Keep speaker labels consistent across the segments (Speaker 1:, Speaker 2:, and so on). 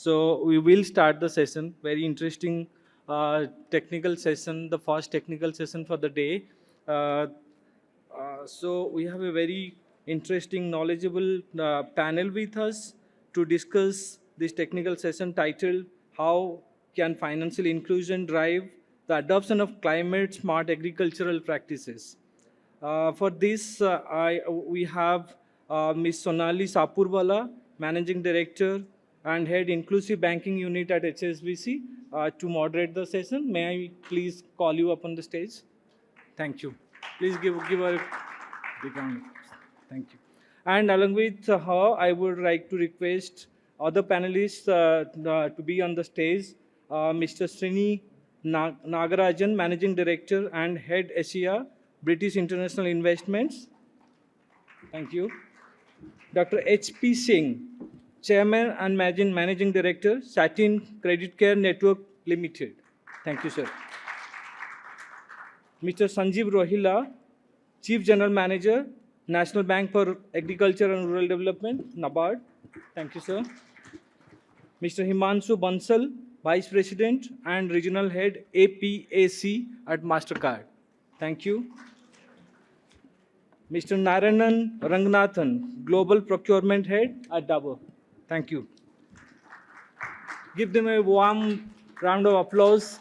Speaker 1: So we will start the session. Very interesting technical session, the first technical session for the day. Uh, so we have a very interesting, knowledgeable panel with us to discuss this technical session titled "How Can Financial Inclusion Drive the Adoption of Climate Smart Agricultural Practices?" For this, we have Ms. Sonali Sapurwala, Managing Director and Head Inclusive Banking Unit at HSBC, to moderate the session. May I please call you up on the stage? Thank you. Please give a big round of applause. Thank you. And along with her, I would like to request other panelists to be on the stage. Mr. Srini Nagarajan, Managing Director and Head Asia, British International Investments. Thank you. Dr. H.P. Singh, Chairman and Managing Director, Satin Credit Care Network Limited. Thank you, sir. Mr. Sanjeev Rohila, Chief General Manager, National Bank for Agriculture and Rural Development, NABARD. Thank you, sir. Mr. Himanshu Bansal, Vice President and Regional Head, APAC at MasterCard. Thank you. Mr. Narayanan Ranganathan, Global Procurement Head at Dabur. Thank you. Give them a warm round of applause.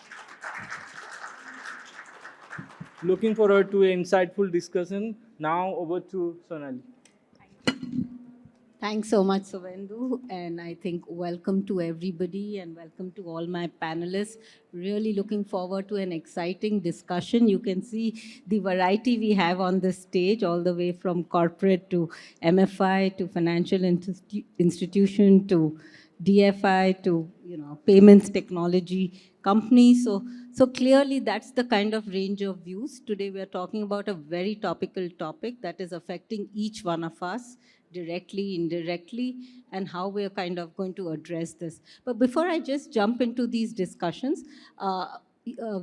Speaker 1: Looking forward to an insightful discussion. Now over to Sonali.
Speaker 2: Thanks so much, Suvendu. And I think welcome to everybody and welcome to all my panelists. Really looking forward to an exciting discussion. You can see the variety we have on the stage, all the way from corporate to MFI to financial institution to DFI to payments technology companies. So clearly that's the kind of range of views. Today we are talking about a very topical topic that is affecting each one of us directly, indirectly, and how we are kind of going to address this. But before I just jump into these discussions,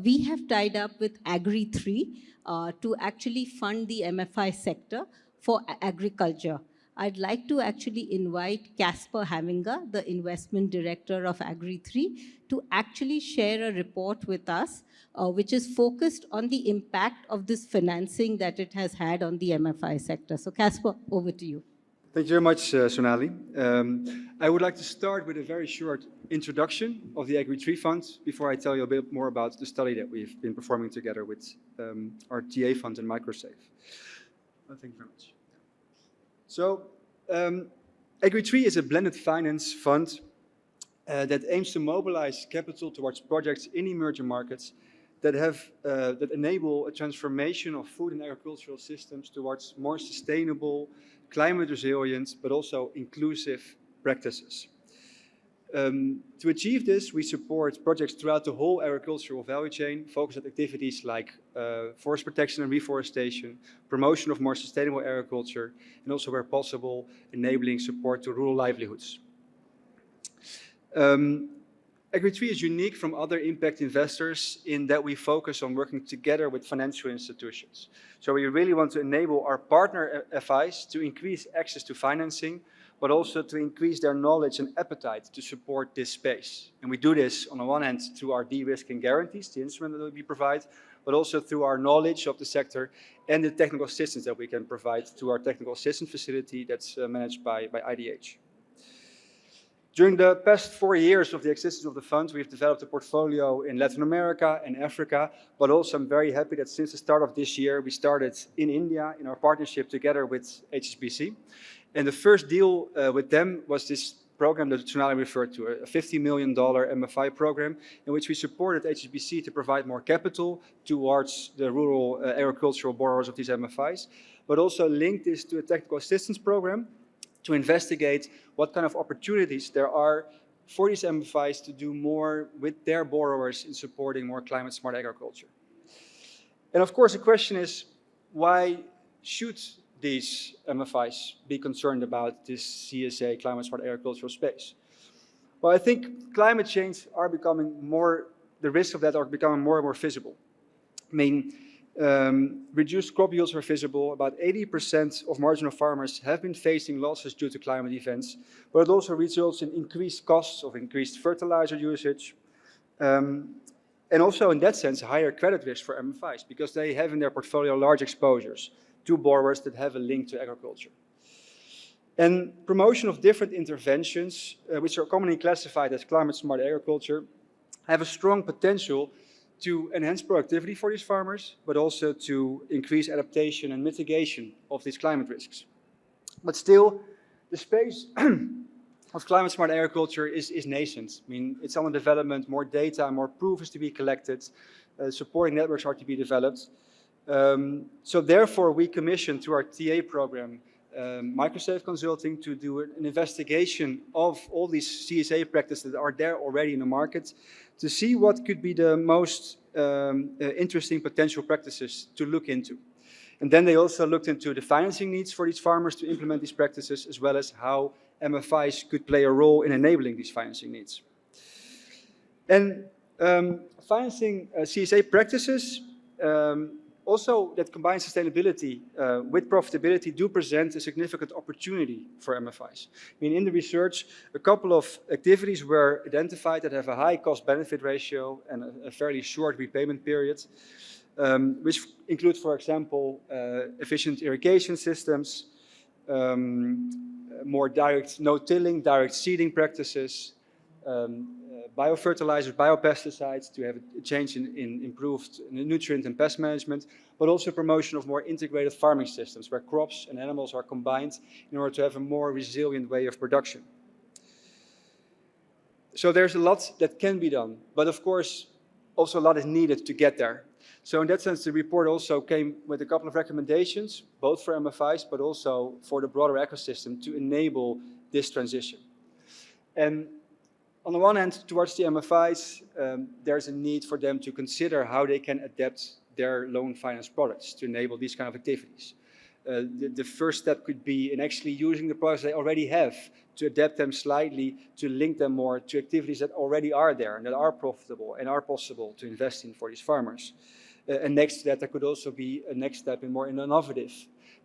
Speaker 2: we have tied up with Agri3 to actually fund the MFI sector for agriculture. I'd like to actually invite Casper Havinga, the investment director of Agri3, to actually share a report with us, which is focused on the impact of this financing that it has had on the MFI sector. So Casper, over to you.
Speaker 3: Thank you very much, Sonali. I would like to start with a very short introduction of the Agri3 Fund before I tell you a bit more about the study that we've been performing together with our TA fund and Microsafe. Thank you very much. So, Agri3 is a blended finance fund that aims to mobilize capital towards projects in emerging markets that enable a transformation of food and agricultural systems towards more sustainable, climate resilient, but also inclusive practices. To achieve this, we support projects throughout the whole agricultural value chain, focused on activities like forest protection and reforestation, promotion of more sustainable agriculture, and also, where possible, enabling support to rural livelihoods. Agri3 is unique from other impact investors in that we focus on working together with financial institutions. So we really want to enable our partner FIs to increase access to financing, but also to increase their knowledge and appetite to support this space. And we do this, on the one hand, through our de-risking guarantees, the instrument that we provide, but also through our knowledge of the sector and the technical assistance that we can provide to our technical assistance facility that's managed by IDH. During the past 4 years of the existence of the fund, we've developed a portfolio in Latin America and Africa, but also I'm very happy that since the start of this year, we started in India in our partnership together with HSBC. And the first deal with them was this program that Sonali referred to, a $50 million MFI program, in which we supported HSBC to provide more capital towards the rural agricultural borrowers of these MFIs, but also linked this to a technical assistance program to investigate what kind of opportunities there are for these MFIs to do more with their borrowers in supporting more climate smart agriculture. And of course, the question is, why should these MFIs be concerned about this CSA, climate smart agricultural space? Well, I think climate change are becoming more, the risks of that are becoming more and more visible. I mean, Reduced crop yields are visible. About 80% of marginal farmers have been facing losses due to climate events, but it also results in increased costs of increased fertilizer usage, and also in that sense, higher credit risk for MFIs because they have in their portfolio large exposures to borrowers that have a link to agriculture. And promotion of different interventions, which are commonly classified as climate-smart agriculture, have a strong potential to enhance productivity for these farmers, but also to increase adaptation and mitigation of these climate risks. But still, the space of climate-smart agriculture is nascent. I mean, it's under development, more data, more proof is to be collected, supporting networks are to be developed. So therefore, we commissioned through our TA program Microsafe Consulting to do an investigation of all these CSA practices that are there already in the market to see what could be the most interesting potential practices to look into. And then they also looked into the financing needs for these farmers to implement these practices, as well as how MFIs could play a role in enabling these financing needs. And financing CSA practices also that combine sustainability with profitability do present a significant opportunity for MFIs. I mean, in the research, a couple of activities were identified that have a high cost-benefit ratio and a fairly short repayment period, which include, for example, efficient irrigation systems, more direct no-tilling, direct seeding practices, biofertilizers, biopesticides to have a change in improved nutrient and pest management, but also promotion of more integrated farming systems where crops and animals are combined in order to have a more resilient way of production. So there's a lot that can be done, but of course, also a lot is needed to get there. So in that sense, the report also came with a couple of recommendations, both for MFIs, but also for the broader ecosystem to enable this transition. And on the one hand, towards the MFIs, there's a need for them to consider how they can adapt their loan finance products to enable these kind of activities. The first step could be in actually using the products they already have to adapt them slightly, to link them more to activities that already are there and that are profitable and are possible to invest in for these farmers. And next to that, there could also be a next step in more innovative,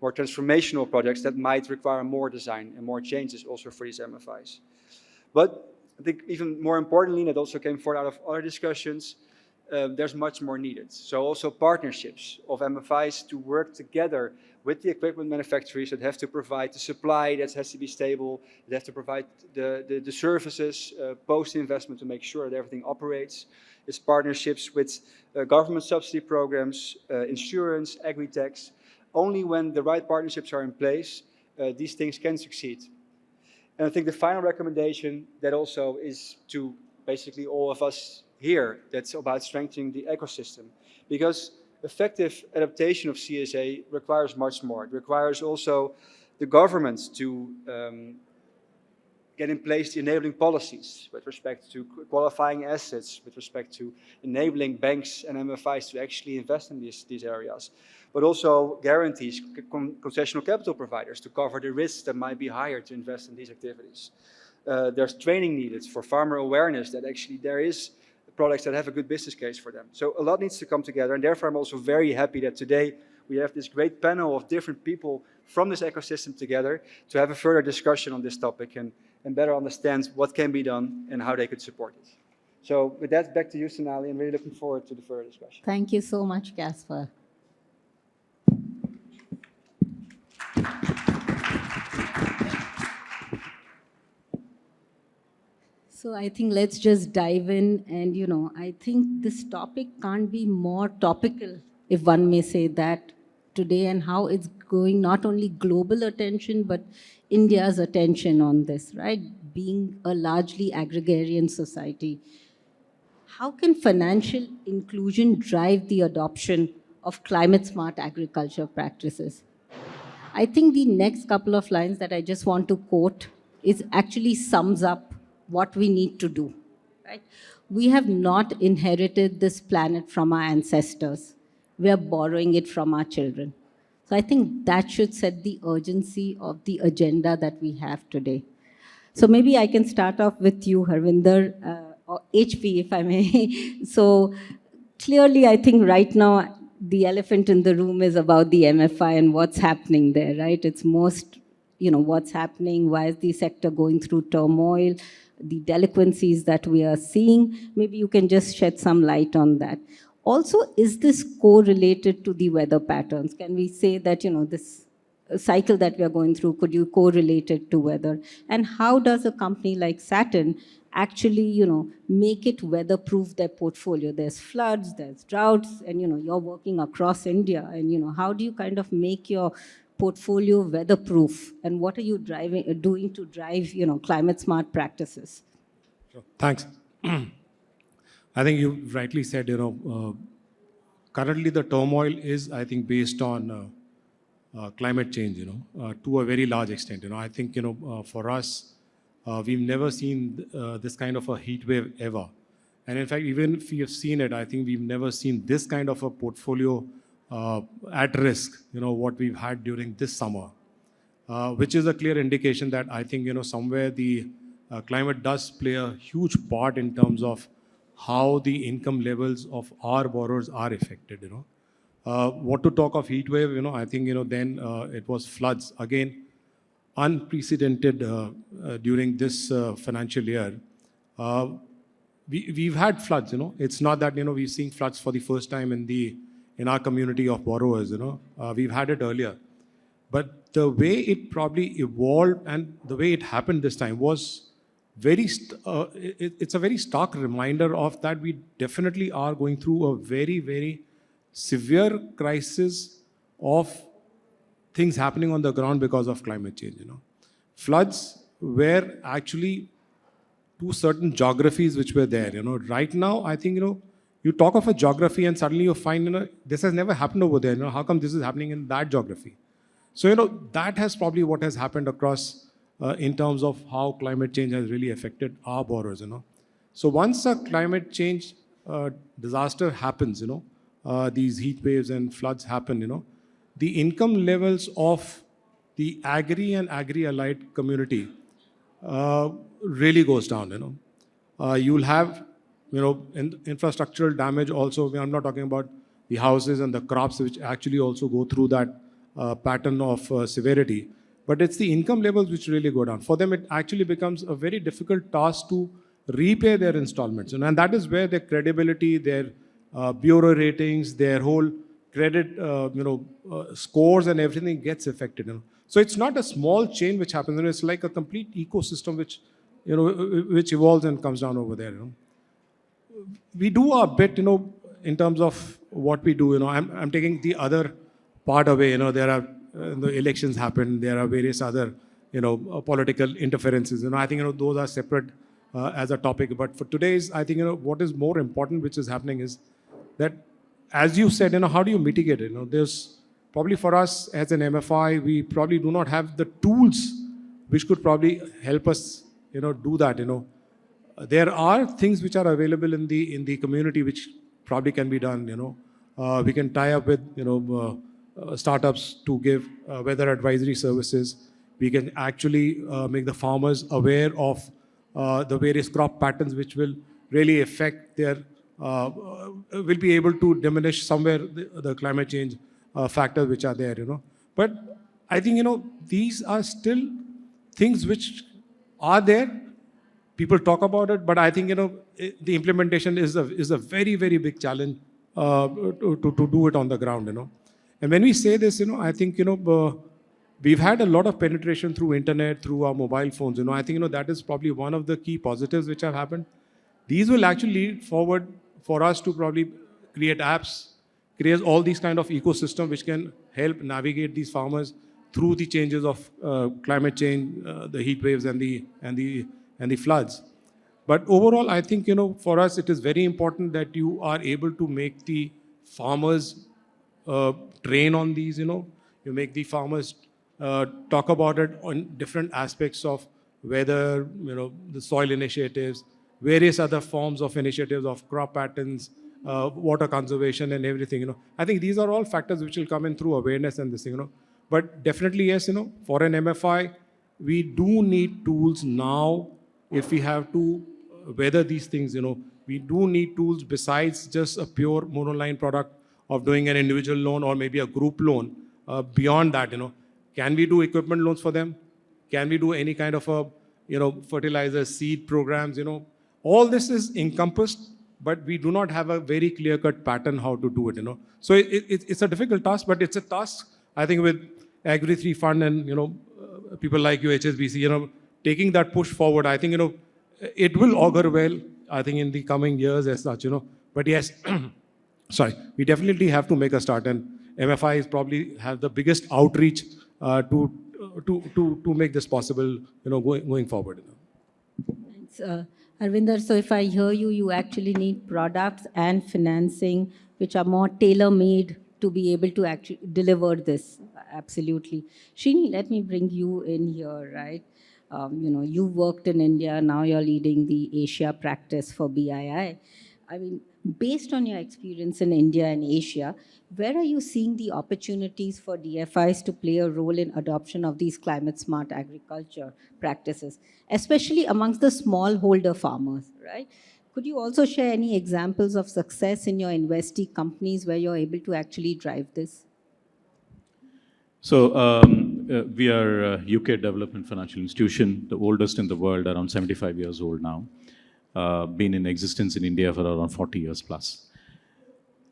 Speaker 3: more transformational projects that might require more design and more changes also for these MFIs. But I think even more importantly, and it also came forward out of other discussions, there's much more needed. So also partnerships of MFIs to work together with the equipment manufacturers that have to provide the supply that has to be stable, that have to provide the services post-investment to make sure that everything operates. It's partnerships with government subsidy programs, insurance, agri-techs. Only when the right partnerships are in place, these things can succeed. And I think the final recommendation that also is to basically all of us here, that's about strengthening the ecosystem. Because effective adaptation of CSA requires much more. It requires also the government to get in place the enabling policies with respect to qualifying assets, with respect to enabling banks and MFIs to actually invest in these areas. But also guarantees concessional capital providers to cover the risks that might be higher to invest in these activities. There's training needed for farmer awareness that actually there is products that have a good business case for them. So a lot needs to come together, and therefore I'm also very happy that today we have this great panel of different people from this ecosystem together to have a further discussion on this topic and better understand what can be done and how they could support it. So with that, back to you, Sonali. I'm really looking forward to the further discussion.
Speaker 2: Thank you so much, Casper. So I think let's just dive in, and I think this topic can't be more topical, if one may say that, today, and how it's going not only global attention but India's attention on this, right? Being a largely agrarian society. How can financial inclusion drive the adoption of climate-smart agriculture practices? I think the next couple of lines that I just want to quote actually sums up what we need to do, right? We have not inherited this planet from our ancestors. We are borrowing it from our children. So I think that should set the urgency of the agenda that we have today. So maybe I can start off with you, Harvinder, or HP, if I may. So clearly, I think right now, the elephant in the room is about the MFI and what's happening there, right? It's most, what's happening, why is the sector going through turmoil, the delinquencies that we are seeing. Maybe you can just shed some light on that. Also, is this correlated to the weather patterns? Can we say that, this cycle that we are going through, could you correlate it to weather? And how does a company like Satin actually, make it weather-proof their portfolio? There's floods, there's droughts, and, you're working across India. And, how do you kind of make your portfolio weather-proof? And what are you doing to drive, climate-smart practices?
Speaker 4: Sure. Thanks. I think you rightly said, currently the turmoil is, I think, based on climate change, to a very large extent. I think, for us, we've never seen this kind of a heat wave ever. And in fact, even if we have seen it, I think we've never seen this kind of a portfolio at risk, what we've had during this summer, which is a clear indication that I think, somewhere the climate does play a huge part in terms of how the income levels of our borrowers are affected, What to talk of heat wave, I think, then it was floods. Again, unprecedented during this financial year. We've had floods, It's not that, we've seen floods for the first time in our community of borrowers, We've had it earlier. But the way it probably evolved and the way it happened this time was it's a very stark reminder of that we definitely are going through a very, very severe crisis of things happening on the ground because of climate change, Floods were actually to certain geographies which were there, Right now, I think, you talk of a geography and suddenly you find, this has never happened over there, How come this is happening in that geography? So, that has probably what has happened across in terms of how climate change has really affected our borrowers, So once a climate change disaster happens, these heat waves and floods happen, the income levels of the agri and agri-allied community really goes down, You'll have, infrastructural damage also. I'm not talking about the houses and the crops which actually also go through that pattern of severity. But it's the income levels which really go down. For them, it actually becomes a very difficult task to repay their installments. And that is where their credibility, their bureau ratings, their whole credit scores and everything gets affected. So it's not a small change which happens. It's like a complete ecosystem which, which evolves and comes down over there. We do our bit, in terms of what we do. I'm taking the other part away. There are the elections happen. There are various other, political interferences. I think, those are separate as a topic. But for today's, I think, what is more important, which is happening is that, as you said, how do you mitigate it? There's probably for us as an MFI, we probably do not have the tools which could probably help us, do that. There are things which are available in the community which probably can be done. We can tie up with, startups to give weather advisory services. We can actually make the farmers aware of the various crop patterns which will really affect their, will be able to diminish somewhere the climate change factors which are there, But I think, these are still things which are there. People talk about it, but I think, the implementation is a very, very big challenge to do it on the ground, And when we say this, I think, we've had a lot of penetration through internet, through our mobile phones. I think, that is probably one of the key positives which have happened. These will actually lead forward for us to probably create apps, create all these kind of ecosystem which can help navigate these farmers through the changes of climate change, the heat waves and the floods. But overall, I think, for us, it is very important that you are able to make the farmers train on these, You make the farmers talk about it on different aspects of whether, the soil initiatives, various other forms of initiatives of crop patterns, water conservation and everything, I think these are all factors which will come in through awareness and this thing, But definitely, yes, for an MFI, we do need tools now if we have to weather these things, We do need tools besides just a pure monoline product of doing an individual loan or maybe a group loan. Beyond that, can we do equipment loans for them? Can we do any kind of a, fertilizer seed programs? All this is encompassed, but we do not have a very clear-cut pattern how to do it. So it's a difficult task, but it's a task I think with Agri 3 Fund and people like you, HSBC, taking that push forward. I think it will augur well. I think in the coming years as such. But yes, sorry, we definitely have to make a start, and MFI is probably have the biggest outreach to make this possible. Going forward.
Speaker 2: Thanks, Arvinder. So if I hear you, you actually need products and financing which are more tailor-made to be able to actually deliver this. Absolutely. Srini, let me bring you in here, right? You worked in India, now you're leading the Asia practice for BII. I mean, based on your experience in India and Asia, where are you seeing the opportunities for DFIs to play a role in adoption of these climate-smart agriculture practices, especially amongst the smallholder farmers, right? Could you also share any examples of success in your investee companies where you're able to actually drive this?
Speaker 5: So we are a UK development financial institution, the oldest in the world, around 75 years old now. Been in existence in India for around 40 years plus.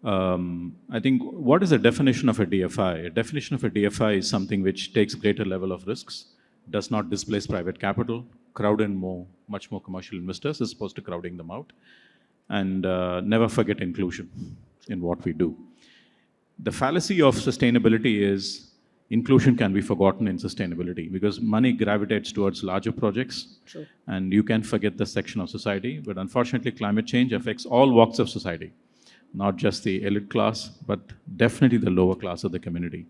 Speaker 5: I think what is the definition of a DFI? A definition of a DFI is something which takes greater level of risks, does not displace private capital, crowd in much more commercial investors as opposed to crowding them out, and never forget inclusion in what we do. The fallacy of sustainability is inclusion can be forgotten in sustainability because money gravitates towards larger projects.
Speaker 2: True.
Speaker 5: And you can forget the section of society. But unfortunately, climate change affects all walks of society, not just the elite class, but definitely the lower class of the community.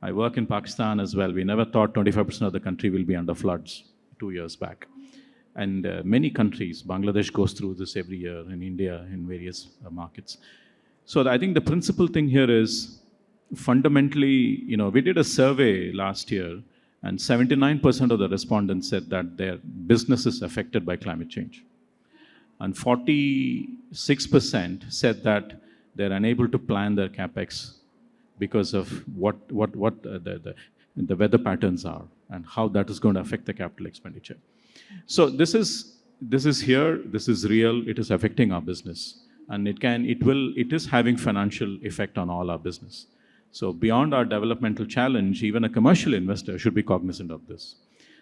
Speaker 5: I work in Pakistan as well. We never thought 25% of the country will be under floods 2 years back. And many countries, Bangladesh goes through this every year, in India, in various markets. So I think the principal thing here is, fundamentally, we did a survey last year, and 79% of the respondents said that their business is affected by climate change. And 46% said that they're unable to plan their capex because of what the weather patterns are and how that is going to affect the capital expenditure. So this is here, this is real, it is affecting our business. And it is having financial effect on all our business. So beyond our developmental challenge, even a commercial investor should be cognizant of this.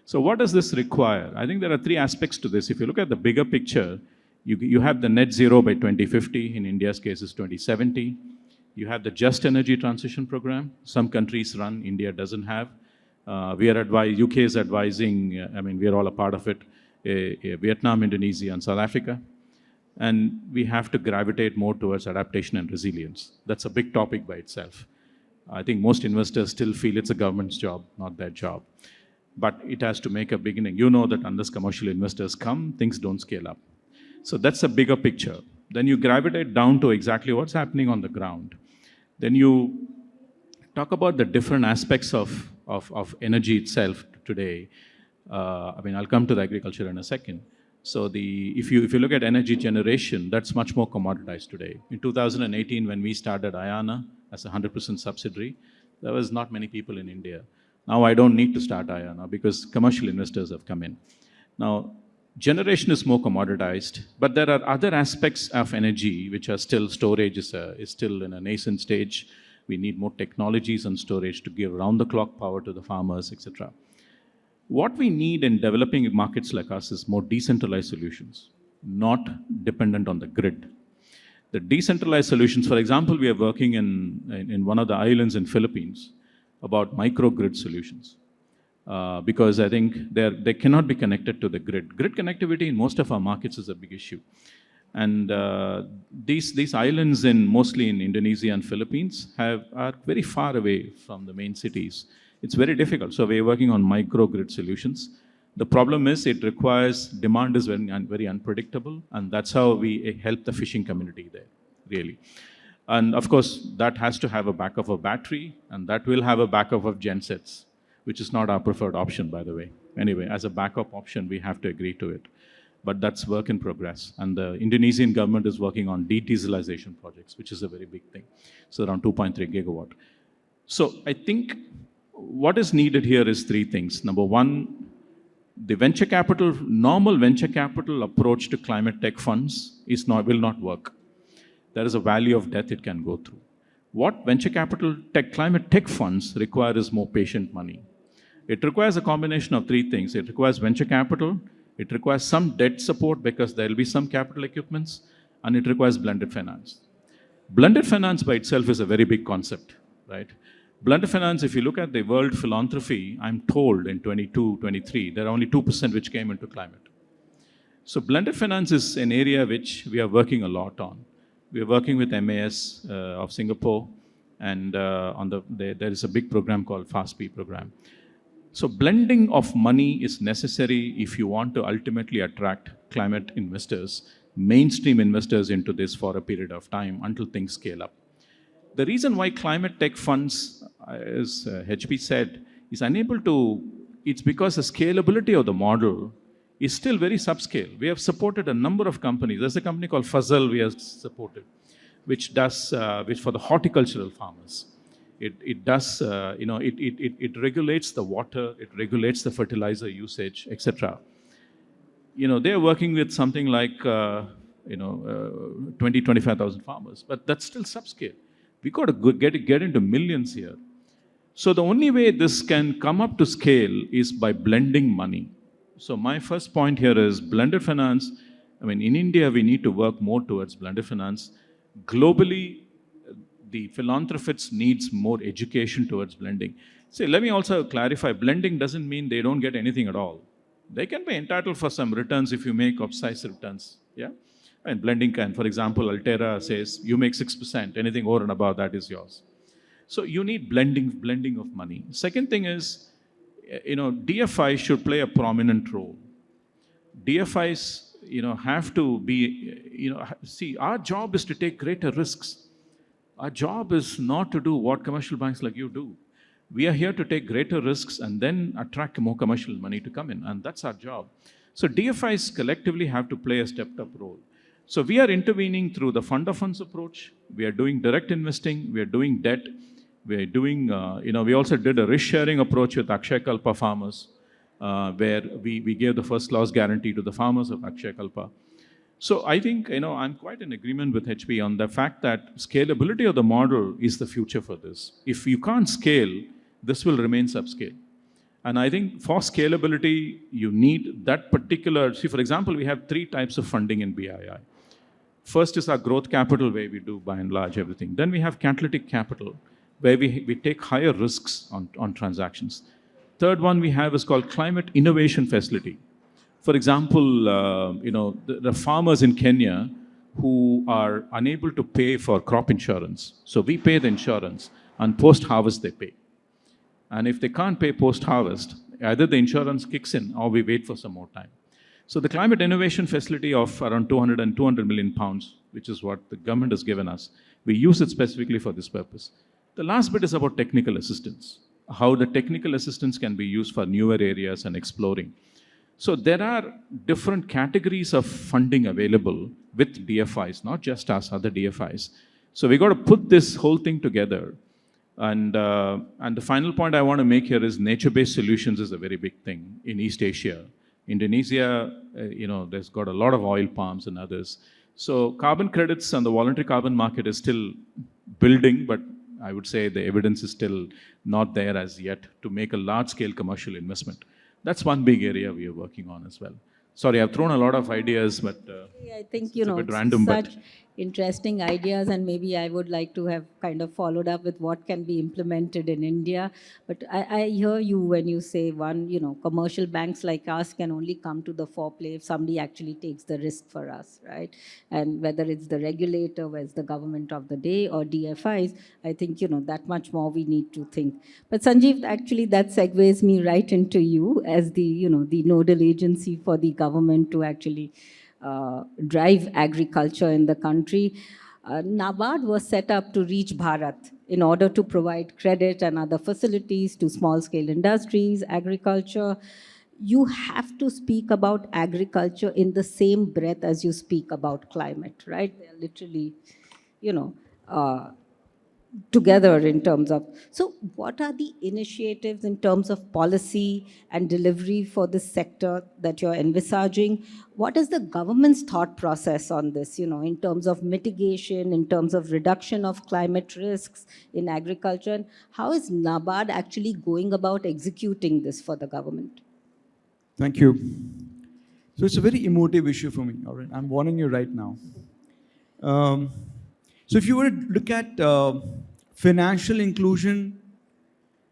Speaker 5: So what does this require? I think there are 3 aspects to this. If you look at the bigger picture, you have the net zero by 2050, in India's case is 2070. You have the Just Energy Transition Program. Some countries run, India doesn't have. UK is advising, we are all a part of it, Vietnam, Indonesia, and South Africa. And we have to gravitate more towards adaptation and resilience. That's a big topic by itself. I think most investors still feel it's a government's job, not their job. But it has to make a beginning. You know that unless commercial investors come, things don't scale up. So that's a bigger picture. Then you gravitate down to exactly what's happening on the ground. Then you talk about the different aspects of energy itself today. I'll come to the agriculture in a second. So if you look at energy generation, that's much more commoditized today. In 2018, when we started Ayana as a 100% subsidiary, there was not many people in India. Now I don't need to start Ayana because commercial investors have come in. Now, generation is more commoditized, but there are other aspects of energy which are still, storage is still in a nascent stage. We need more technologies and storage to give round-the-clock power to the farmers, etc. What we need in developing markets like us is more decentralized solutions, not dependent on the grid. The decentralized solutions, for example, we are working in one of the islands in Philippines about microgrid solutions. Because I think they cannot be connected to the grid. Grid connectivity in most of our markets is a big issue. And these islands, mostly in Indonesia and Philippines, are very far away from the main cities. It's very difficult. So we're working on microgrid solutions. The problem is it requires, demand is very unpredictable, and that's how we help the fishing community there, really. And of course, that has to have a backup of battery, and that will have a backup of gensets, which is not our preferred option, by the way. Anyway, as a backup option, we have to agree to it. but that's work in progress. And the Indonesian government is working on de-dieselization projects, which is a very big thing. So around 2.3 gigawatt. So I think what is needed here is three things. Number one, the normal venture capital approach to climate tech funds will not work. There is a valley of death it can go through. What venture capital climate tech funds require is more patient money. It requires a combination of three things. It requires venture capital, it requires some debt support because there will be some capital equipments, and it requires blended finance. Blended finance by itself is a very big concept, right? Blended finance, if you look at the world philanthropy, I'm told in 22, 23, there are only 2% which came into climate. So blended finance is an area which we are working a lot on. We are working with MAS of Singapore, and there is a big program called FAST-P program. So blending of money is necessary if you want to ultimately attract climate investors, mainstream investors into this for a period of time until things scale up. The reason why climate tech funds, as HP said, is unable to, it's because the scalability of the model is still very subscale. We have supported a number of companies. There's a company called Fuzzle we have supported, which for the horticultural farmers. It regulates the water, it regulates the fertilizer usage, etc. They're working with something like 25,000 farmers, but that's still subscale. We got to get into millions here. So the only way this can come up to scale is by blending money. So my first point here is blended finance. I mean, in India, we need to work more towards blended finance. Globally, the philanthropists needs more education towards blending. See, let me also clarify, blending doesn't mean they don't get anything at all. They can be entitled for some returns if you make upsized returns, yeah? And blending can, for example, Altera says, you make 6%, anything over and above that is yours. So you need blending of money. Second thing is, DFI should play a prominent role. DFIs, have to be, see, our job is to take greater risks. Our job is not to do what commercial banks like you do. We are here to take greater risks and then attract more commercial money to come in, and that's our job. So DFIs collectively have to play a stepped up role. So we are intervening through the fund of funds approach. We are doing direct investing. We are doing debt. We are doing, we also did a risk sharing approach with Akshay Kalpa farmers, where we gave the first loss guarantee to the farmers of Akshay Kalpa. So I think, I'm quite in agreement with HP on the fact that scalability of the model is the future for this. If you can't scale, this will remain subscale. And I think for scalability, you need that particular, see, for example, we have three types of funding in BII. First is our growth capital, where we do by and large everything. Then we have catalytic capital, where we take higher risks on transactions. Third one we have is called climate innovation facility. For example, the farmers in Kenya who are unable to pay for crop insurance. So we pay the insurance, and post-harvest they pay. And if they can't pay post-harvest, either the insurance kicks in or we wait for some more time. So the climate innovation facility of around 200 million pounds, which is what the government has given us, we use it specifically for this purpose. The last bit is about technical assistance, how the technical assistance can be used for newer areas and exploring. So there are different categories of funding available with DFIs, not just us, other DFIs. So we got to put this whole thing together. And the final point I want to make here is nature-based solutions is a very big thing in East Asia. Indonesia, there's got a lot of oil palms and others. So carbon credits and the voluntary carbon market is still building, but I would say the evidence is still not there as yet to make a large-scale commercial investment. That's one big area we are working on as well. Sorry, I've thrown a lot of ideas, but
Speaker 2: I think,
Speaker 5: it's a bit random,
Speaker 2: such interesting ideas, and maybe I would like to have kind of followed up with what can be implemented in India. But I hear you when you say commercial banks like us can only come to the foreplay if somebody actually takes the risk for us, right? And whether it's the regulator, whether it's the government of the day or DFIs, I think, that much more we need to think. But Sanjeev, actually that segues me right into you as the, the nodal agency for the government to actually drive agriculture in the country. NABARD was set up to reach Bharat in order to provide credit and other facilities to small-scale industries, agriculture. you have to speak about agriculture in the same breath as you speak about climate, right? They're literally, you know, uh, together in terms of. So, what are the initiatives in terms of policy and delivery for this sector that you're envisaging? What is the government's thought process on this, in terms of mitigation, in terms of reduction of climate risks in agriculture? And how is NABARD actually going about executing this for the government?
Speaker 6: Thank you. So it's a very emotive issue for me, all right? I'm warning you right now. So if you were to look at financial inclusion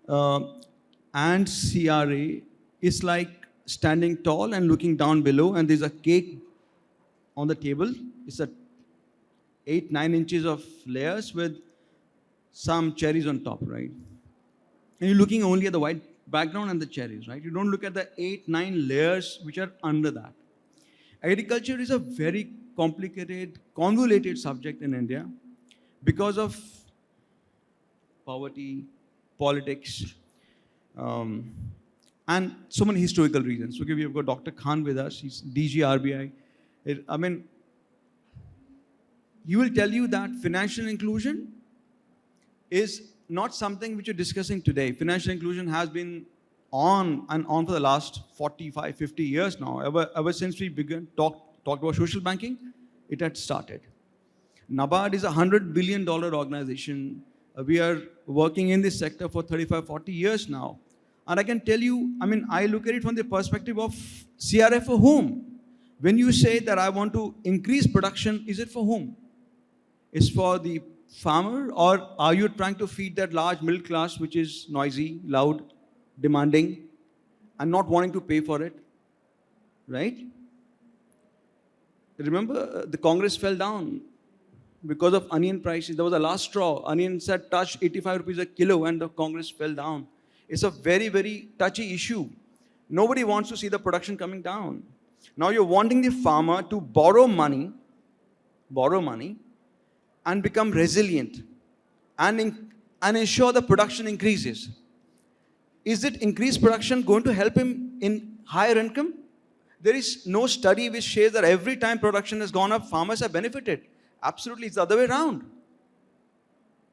Speaker 6: and CRA, it's like standing tall and looking down below, and there's a cake on the table. It's a 8-9 inches of layers with some cherries on top, right? And you're looking only at the white background and the cherries, right? You don't look at the 8-9 layers which are under that. Agriculture is a very complicated, convoluted subject in India because of poverty, politics, and so many historical reasons. Okay, we've got Dr. Khan with us. He's DG RBI. He will tell you that financial inclusion is not something which you're discussing today. Financial inclusion has been on and on for the last 45, 50 years now. Ever since we began talked about social banking, it had started. NABARD is a $100 billion organization. We are working in this sector for 35, 40 years now. And I can tell you, I look at it from the perspective of CRA for whom? When you say that I want to increase production, is it for whom? Is for the farmer, or are you trying to feed that large middle class which is noisy, loud, demanding, and not wanting to pay for it? Right? Remember, the Congress fell down because of onion prices. There was a last straw. Onions had touched 85 rupees a kilo and the Congress fell down. It's a very, very touchy issue. Nobody wants to see the production coming down. Now you're wanting the farmer to borrow money, and become resilient and ensure the production increases. Is it increased production going to help him in higher income? There is no study which says that every time production has gone up, farmers have benefited. Absolutely, it's the other way around.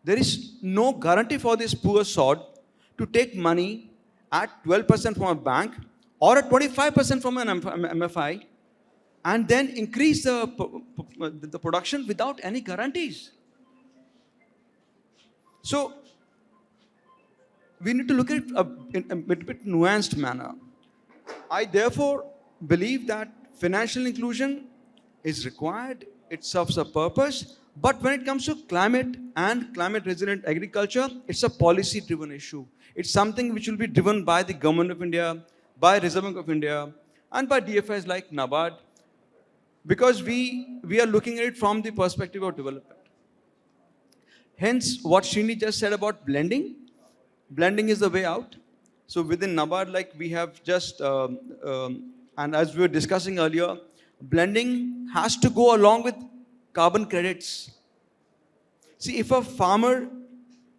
Speaker 6: There is no guarantee for this poor sod to take money at 12% from a bank or at 25% from an MFI and then increase the production without any guarantees. So, we need to look at it in a bit nuanced manner. I therefore believe that financial inclusion is required, it serves a purpose, but when it comes to climate and climate resilient agriculture, it's a policy driven issue. It's something which will be driven by the Government of India, by Reserve Bank of India, and by DFIs like NABARD, because we are looking at it from the perspective of development. Hence, what Srini just said about blending is the way out. So within NABARD, like we have just, and as we were discussing earlier, blending has to go along with carbon credits. See, if a farmer,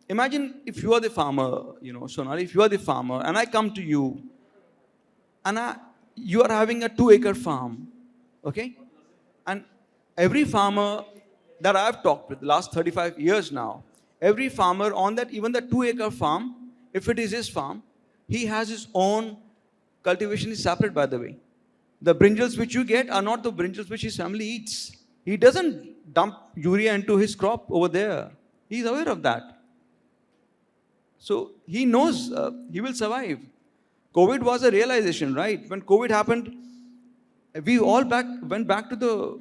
Speaker 6: imagine if you are the farmer, Sonali, if you are the farmer and I come to you and you are having a 2-acre farm, okay? And every farmer that I've talked with the last 35 years now, every farmer on that, even the 2-acre farm, if it is his farm, he has his own cultivation is separate, by the way. The brinjals which you get are not the brinjals which his family eats. He doesn't dump urea into his crop over there. He's aware of that. So he knows he will survive. COVID was a realization, right? When COVID happened, we all went back to the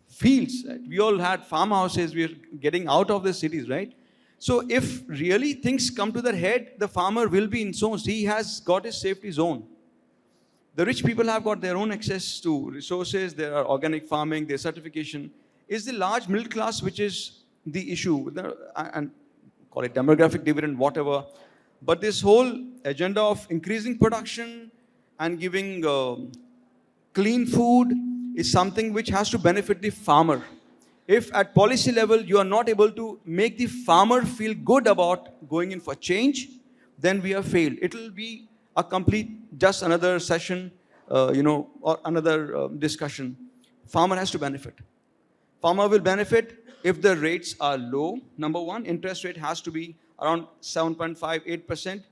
Speaker 6: fields. Right? We all had farmhouses. We are getting out of the cities, right? So if really things come to their head, the farmer will be ensconced. He has got his safety zone. The rich people have got their own access to resources, there are organic farming, their certification. Is the large middle class which is the issue, and call it demographic dividend, whatever. But this whole agenda of increasing production and giving clean food is something which has to benefit the farmer. If at policy level you are not able to make the farmer feel good about going in for change, then we have failed. It will be a complete, just another session, or another discussion. Farmer has to benefit. Farmer will benefit if the rates are low. Number one, interest rate has to be around 7.58%.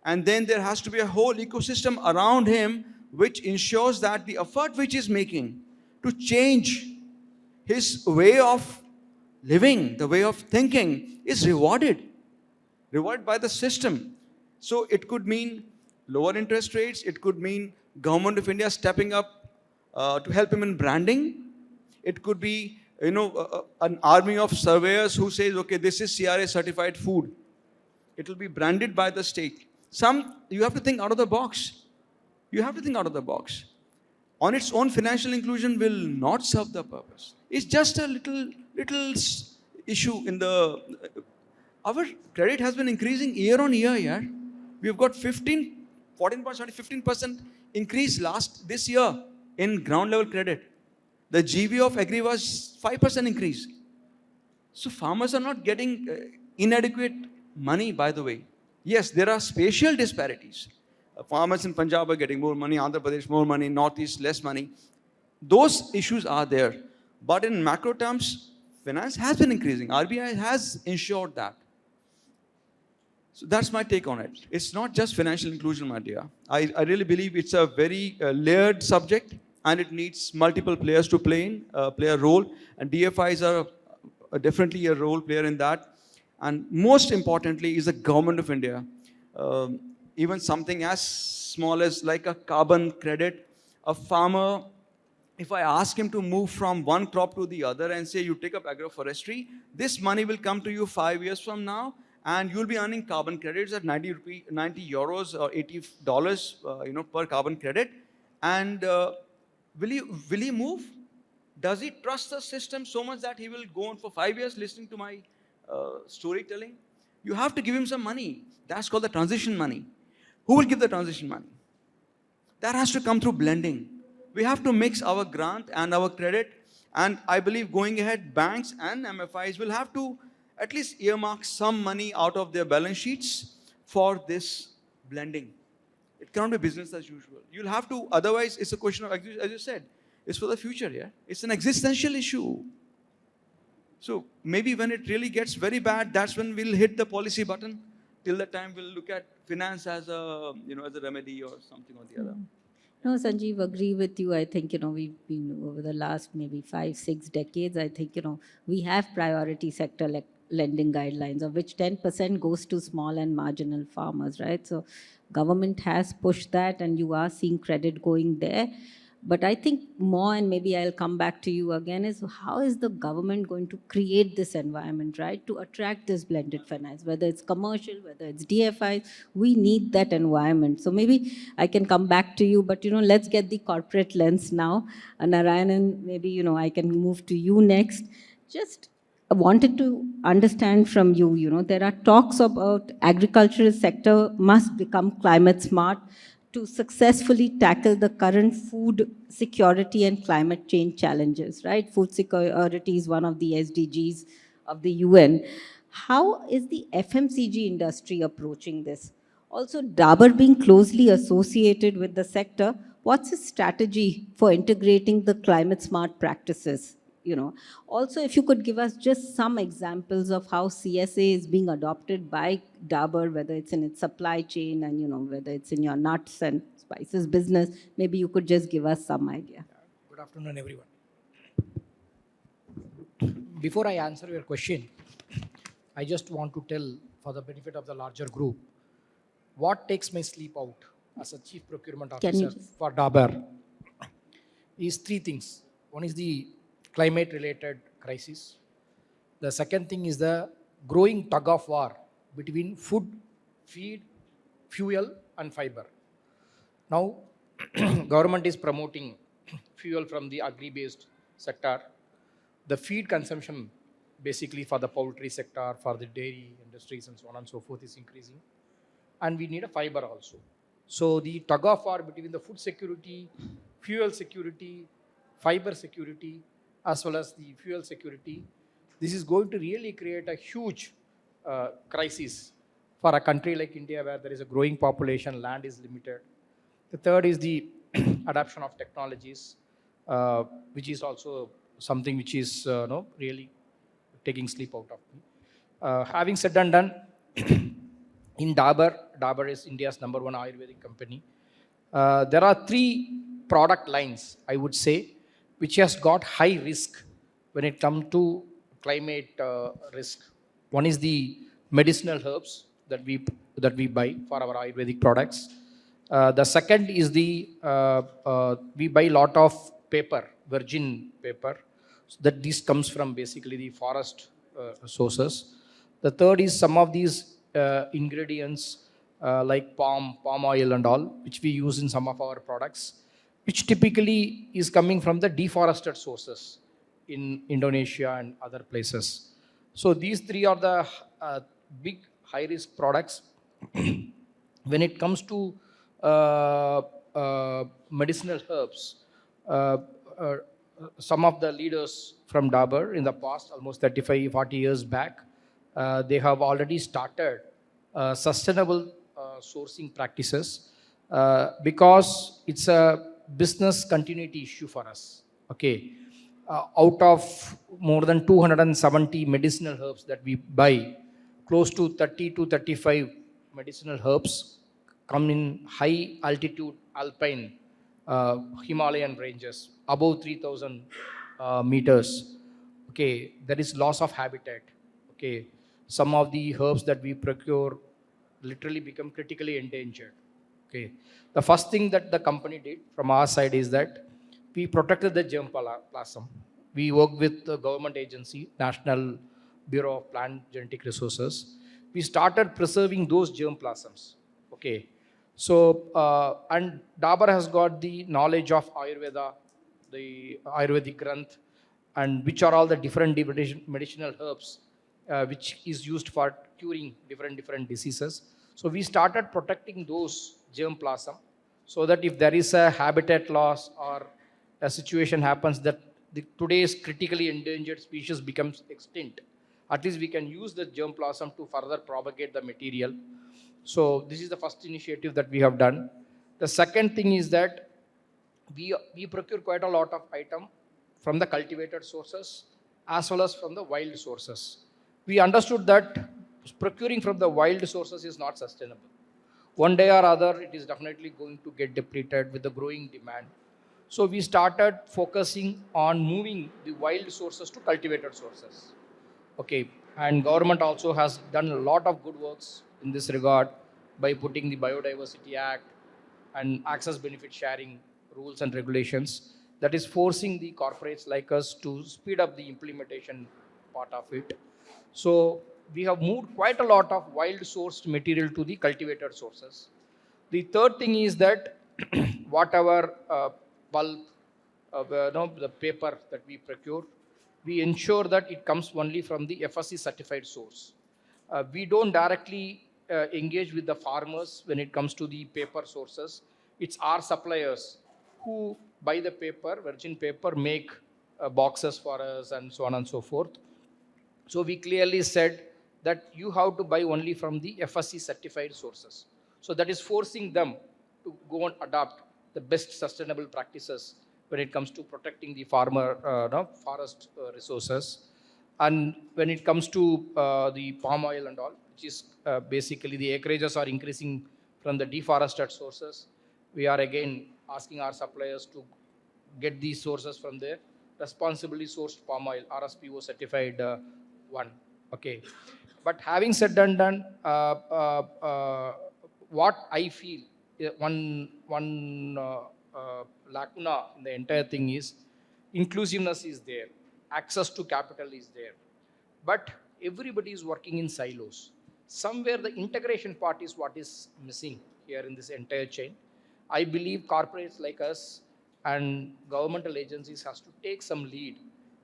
Speaker 6: And then there has to be a whole ecosystem around him which ensures that the effort which he's making to change his way of living, the way of thinking, is rewarded by the system. So it could mean lower interest rates. It could mean government of India stepping up to help him in branding. It could be, an army of surveyors who says, okay, this is CRA certified food. It will be branded by the state. You have to think out of the box. You have to think out of the box. On its own, financial inclusion will not serve the purpose. It's just a little issue in the. Our credit has been increasing year on year. Yeah, we've got 15% increase this year in ground level credit. The GV of agri was 5% increase. So farmers are not getting inadequate money, by the way. Yes, there are spatial disparities. Farmers in Punjab are getting more money, Andhra Pradesh more money, Northeast less money. Those issues are there. But in macro terms, finance has been increasing. RBI has ensured that. So that's my take on it. It's not just financial inclusion, my dear. I really believe it's a very layered subject, and it needs multiple players to play a role. And DFIs are definitely a role player in that. And most importantly is the government of India. Even something as small as like a carbon credit, a farmer, if I ask him to move from one crop to the other and say, you take up agroforestry, this money will come to you 5 years from now, and you'll be earning carbon credits at 90 euros or $80, per carbon credit. And will he move? Does he trust the system so much that he will go on for 5 years listening to my storytelling? You have to give him some money. That's called the transition money. Who will give the transition money? That has to come through blending. We have to mix our grant and our credit. And I believe going ahead, banks and MFIs will have to at least earmark some money out of their balance sheets for this blending. It cannot be business as usual. You'll have to, otherwise it's a question of, as you said, it's for the future, yeah? It's an existential issue. So maybe when it really gets very bad, that's when we'll hit the policy button. Till that time, we'll look at finance as a remedy or something or the other.
Speaker 2: No, Sanjeev, agree with you. I think, we've been over the last maybe 5-6 decades, I think, we have priority sector lending guidelines, of which 10% goes to small and marginal farmers, right? So government has pushed that, and you are seeing credit going there. But I think more, and maybe I'll come back to you again, is how is the government going to create this environment, right, to attract this blended finance, whether it's commercial, whether it's DFI, we need that environment. So maybe I can come back to you, but, let's get the corporate lens now. Narayanan, maybe, I can move to you next. Just wanted to understand from you, there are talks about agricultural sector must become climate smart to successfully tackle the current food security and climate change challenges, right? Food security is one of the SDGs of the UN. How is the FMCG industry approaching this? Also, Dabur being closely associated with the sector, what's the strategy for integrating the climate smart practices? Also, if you could give us just some examples of how CSA is being adopted by Dabur, whether it's in its supply chain and, whether it's in your nuts and spices business, maybe you could just give us some idea.
Speaker 7: Good afternoon, everyone. Before I answer your question, I just want to tell, for the benefit of the larger group, what takes my sleep out as a chief procurement officer for Dabur is 3 things. One is the climate-related crisis. The second thing is the growing tug of war between food, feed, fuel, and fiber. Now, government is promoting fuel from the agri-based sector. The feed consumption, basically for the poultry sector, for the dairy industries, and so on and so forth, is increasing. And we need a fiber also. So the tug of war between the food security, fuel security, fiber security, as well as the fuel security, this is going to really create a huge crisis For a country like India, where there is a growing population, land is limited. The third is the adoption of technologies, which is also something which is really taking sleep out of me. Having said and done, in Dabur is India's number one Ayurvedic company. There are three product lines, I would say, which has got high risk when it comes to climate risk. One is the medicinal herbs that we buy for our Ayurvedic products. The second is we buy a lot of paper, virgin paper, so that this comes from basically the forest sources. The third is some of these ingredients like palm oil and all, which we use in some of our products, which typically is coming from the deforested sources in Indonesia and other places. So these three are the big high-risk products. When it comes to medicinal herbs, some of the leaders from Dabur in the past, almost 35, 40 years back, they have already started sustainable sourcing practices because it's a business continuity issue for us. Okay, out of more than 270 medicinal herbs that we buy, close to 30 to 35 medicinal herbs come in high altitude alpine Himalayan ranges, above 3,000 meters. Okay, there is loss of habitat. Okay, some of the herbs that we procure literally become critically endangered. Okay, the first thing that the company did from our side is that we protected the germplasm. We worked with the government agency, National Bureau of Plant Genetic Resources. We started preserving those germplasms. Okay, so and Dabur has got the knowledge of Ayurveda, the Ayurvedic Granth, and which are all the different medicinal herbs which is used for curing different diseases. So we started protecting those germplasm so that if there is a habitat loss or a situation happens that today's critically endangered species becomes extinct, at least we can use the germplasm to further propagate the material. So this is the first initiative that we have done. The second thing is that we procure quite a lot of item from the cultivated sources as well as from the wild sources. We understood that procuring from the wild sources is not sustainable. One day or other, it is definitely going to get depleted with the growing demand. So we started focusing on moving the wild sources to cultivated sources. Okay, and government also has done a lot of good works in this regard by putting the Biodiversity Act and access benefit sharing rules and regulations that is forcing the corporates like us to speed up the implementation part of it. So we have moved quite a lot of wild sourced material to the cultivated sources. The third thing is that whatever pulp, the paper that we procure, we ensure that it comes only from the FSC certified source. We don't directly engage with the farmers when it comes to the paper sources. It's our suppliers who buy the paper, virgin paper, make boxes for us and so on and so forth. So we clearly said that you have to buy only from the FSC certified sources. So that is forcing them to go and adopt the best sustainable practices when it comes to protecting the forest resources. And when it comes to the palm oil and all, which is basically the acreages are increasing from the deforested sources, we are again asking our suppliers to get these sources from the responsibly sourced palm oil, RSPO certified one. Okay. But having said and done, what I feel, one lacuna in the entire thing is inclusiveness is there, access to capital is there, but everybody is working in silos. Somewhere the integration part is what is missing here in this entire chain. I believe corporates like us and governmental agencies has to take some lead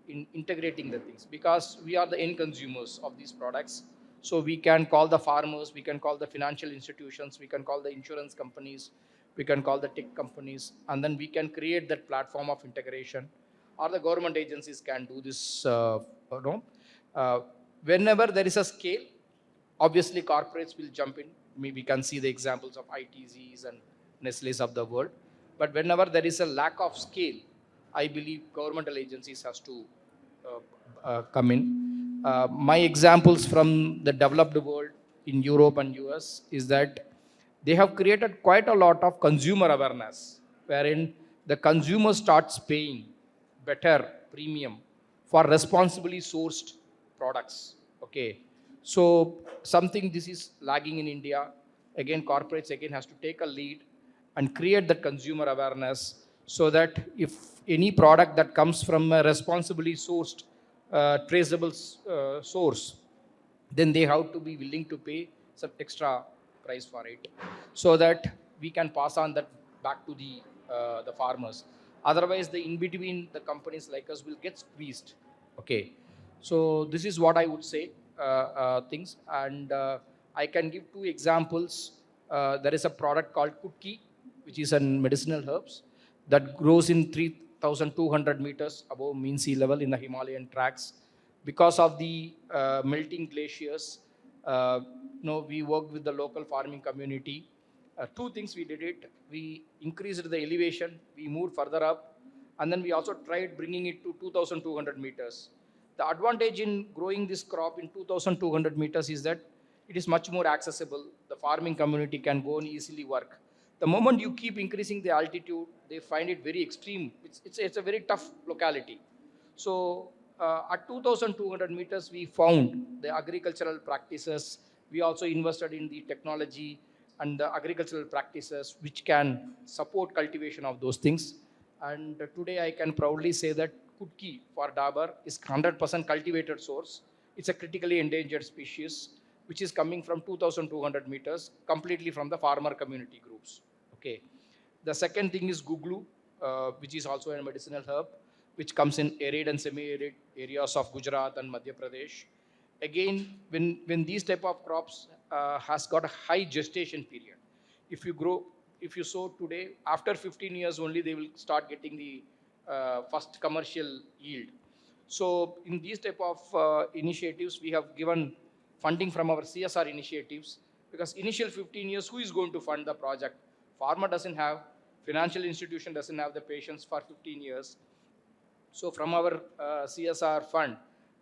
Speaker 7: in integrating the things because we are the end consumers of these products. So we can call the farmers, we can call the financial institutions, we can call the insurance companies, we can call the tech companies, and then we can create that platform of integration. Or the government agencies can do this. Whenever there is a scale Obviously, corporates will jump in. Maybe we can see the examples of ITZs and Nestle's of the world. But whenever there is a lack of scale, I believe governmental agencies has to come in. My examples from the developed world in Europe and US is that they have created quite a lot of consumer awareness, wherein the consumer starts paying better premium for responsibly sourced products. Okay, so something this is lagging in India. Again, corporates again has to take a lead and create that consumer awareness so that if any product that comes from a responsibly sourced, traceable source, then they have to be willing to pay some extra price for it, so that we can pass on that back to the farmers. Otherwise, the in between the companies like us will get squeezed. Okay, so this is what I would say. Things, and I can give two examples. There is a product called Kutki, which is an medicinal herbs that grows in 3,200 meters above mean sea level in the Himalayan tracts. Because of the melting glaciers, we worked with the local farming community. Two things we did it. We increased the elevation, we moved further up, and then we also tried bringing it to 2,200 meters. The advantage in growing this crop in 2,200 meters is that it is much more accessible. The farming community can go and easily work. The moment you keep increasing the altitude, they find it very extreme. It's a very tough locality. So at 2,200 meters, we found the agricultural practices. We also invested in the technology and the agricultural practices which can support cultivation of those things. And today I can proudly say that Kutki for Dabur is 100% cultivated source. It's a critically endangered species which is coming from 2,200 meters, completely from the farmer community groups. Okay. The second thing is Guglu, which is also a medicinal herb, which comes in arid and semi-arid areas of Gujarat and Madhya Pradesh. Again, when these type of crops has got a high gestation period, if you sow today, after 15 years only they will start getting the first commercial yield. So in these type of initiatives, we have given funding from our CSR initiatives, because initial 15 years, who is going to fund the project? Farmer doesn't have, financial institution doesn't have the patience for 15 years. So from our CSR fund,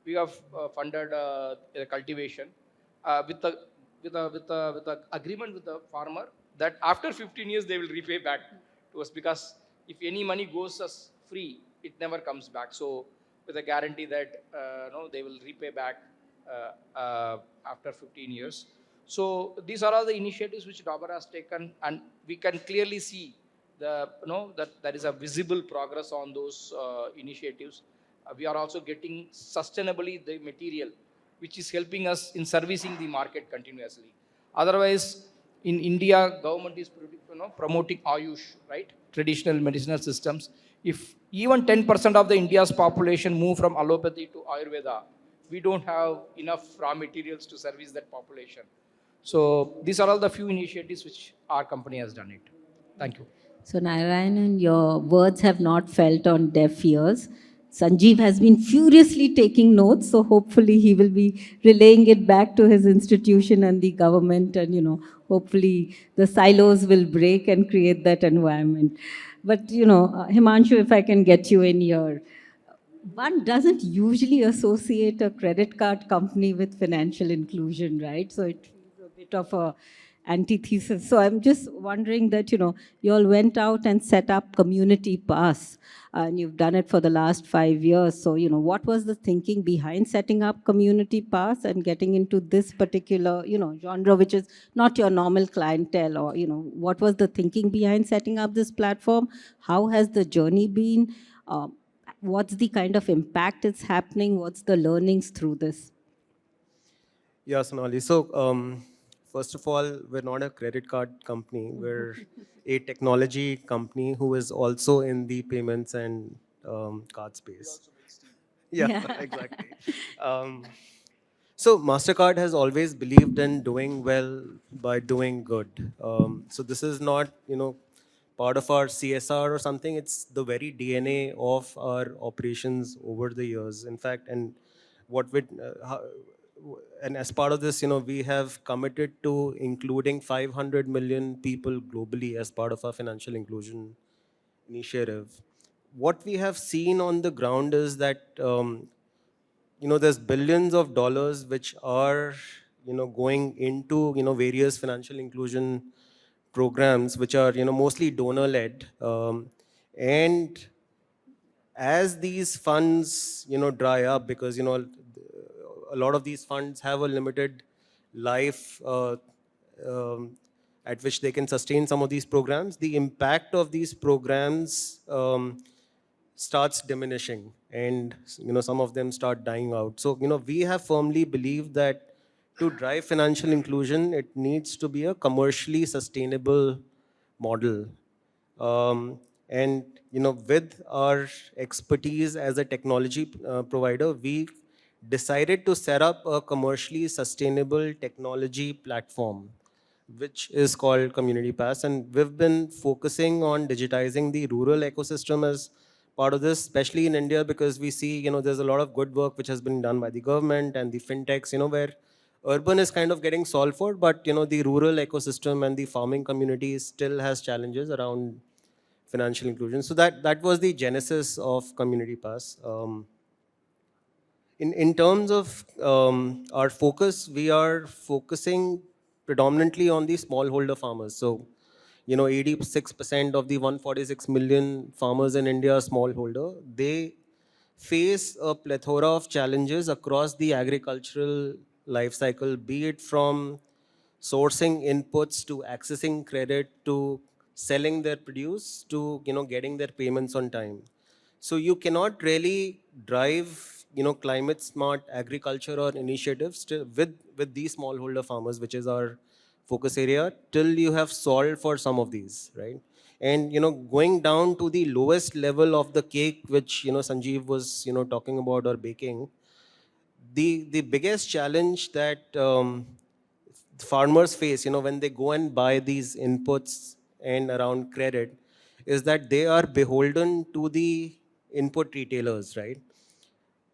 Speaker 7: we have funded cultivation with the agreement with the farmer that after 15 years they will repay back to us, because if any money goes as free, it never comes back. So with a guarantee that they will repay back after 15 years. So these are all the initiatives which Dabur has taken, and we can clearly see that there is a visible progress on those initiatives. We are also getting sustainably the material, which is helping us in servicing the market continuously. Otherwise, in India, government is promoting Ayush, right? Traditional medicinal systems. If even 10% of the India's population move from allopathy to Ayurveda, we don't have enough raw materials to service that population. So these are all the few initiatives which our company has done it. Thank you.
Speaker 2: So Narayanan, your words have not felt on deaf ears. Sanjeev has been furiously taking notes, so hopefully he will be relaying it back to his institution and the government, and hopefully the silos will break and create that environment. But Himanshu, if I can get you in here, one doesn't usually associate a credit card company with financial inclusion, right? So it feels a bit of a antithesis. So I'm just wondering that, you all went out and set up Community Pass, and you've done it for the last 5 years. So, what was the thinking behind setting up Community Pass and getting into this particular, genre, which is not your normal clientele, or, what was the thinking behind setting up this platform? How has the journey been? What's the kind of impact it's happening? What's the learnings through this?
Speaker 8: Yeah, Sonali. So, first of all, we're not a credit card company. We're a technology company who is also in the payments and card space. Yeah, exactly. So MasterCard has always believed in doing well by doing good. So this is not, part of our CSR or something. It's the very DNA of our operations over the years. In fact, and what and as part of this, we have committed to including 500 million people globally as part of our financial inclusion initiative. What we have seen on the ground is that, there's billions of dollars which are, going into, various financial inclusion programs, which are, mostly donor-led. And as these funds, dry up, because, a lot of these funds have a limited life at which they can sustain some of these programs, the impact of these programs starts diminishing, and some of them start dying out. So we have firmly believed that to drive financial inclusion, it needs to be a commercially sustainable model. And with our expertise as a technology provider, we decided to set up a commercially sustainable technology platform, which is called Community Pass. And we've been focusing on digitizing the rural ecosystem as part of this, especially in India, because we see, there's a lot of good work which has been done by the government and the fintechs, where urban is kind of getting solved for, but, the rural ecosystem and the farming community still has challenges around financial inclusion. So that was the genesis of Community Pass. In terms of our focus, we are focusing predominantly on the smallholder farmers. So, 86% of the 146 million farmers in India are smallholder. They face a plethora of challenges across the agricultural life cycle, be it from sourcing inputs to accessing credit to selling their produce to getting their payments on time. So you cannot really drive climate smart agriculture or initiatives with these smallholder farmers, which is our focus area, till you have solved for some of these, right? And going down to the lowest level of the cake, which Sanjeev was talking about, or baking, the biggest challenge that farmers face, when they go and buy these inputs and around credit, is that they are beholden to the input retailers, right?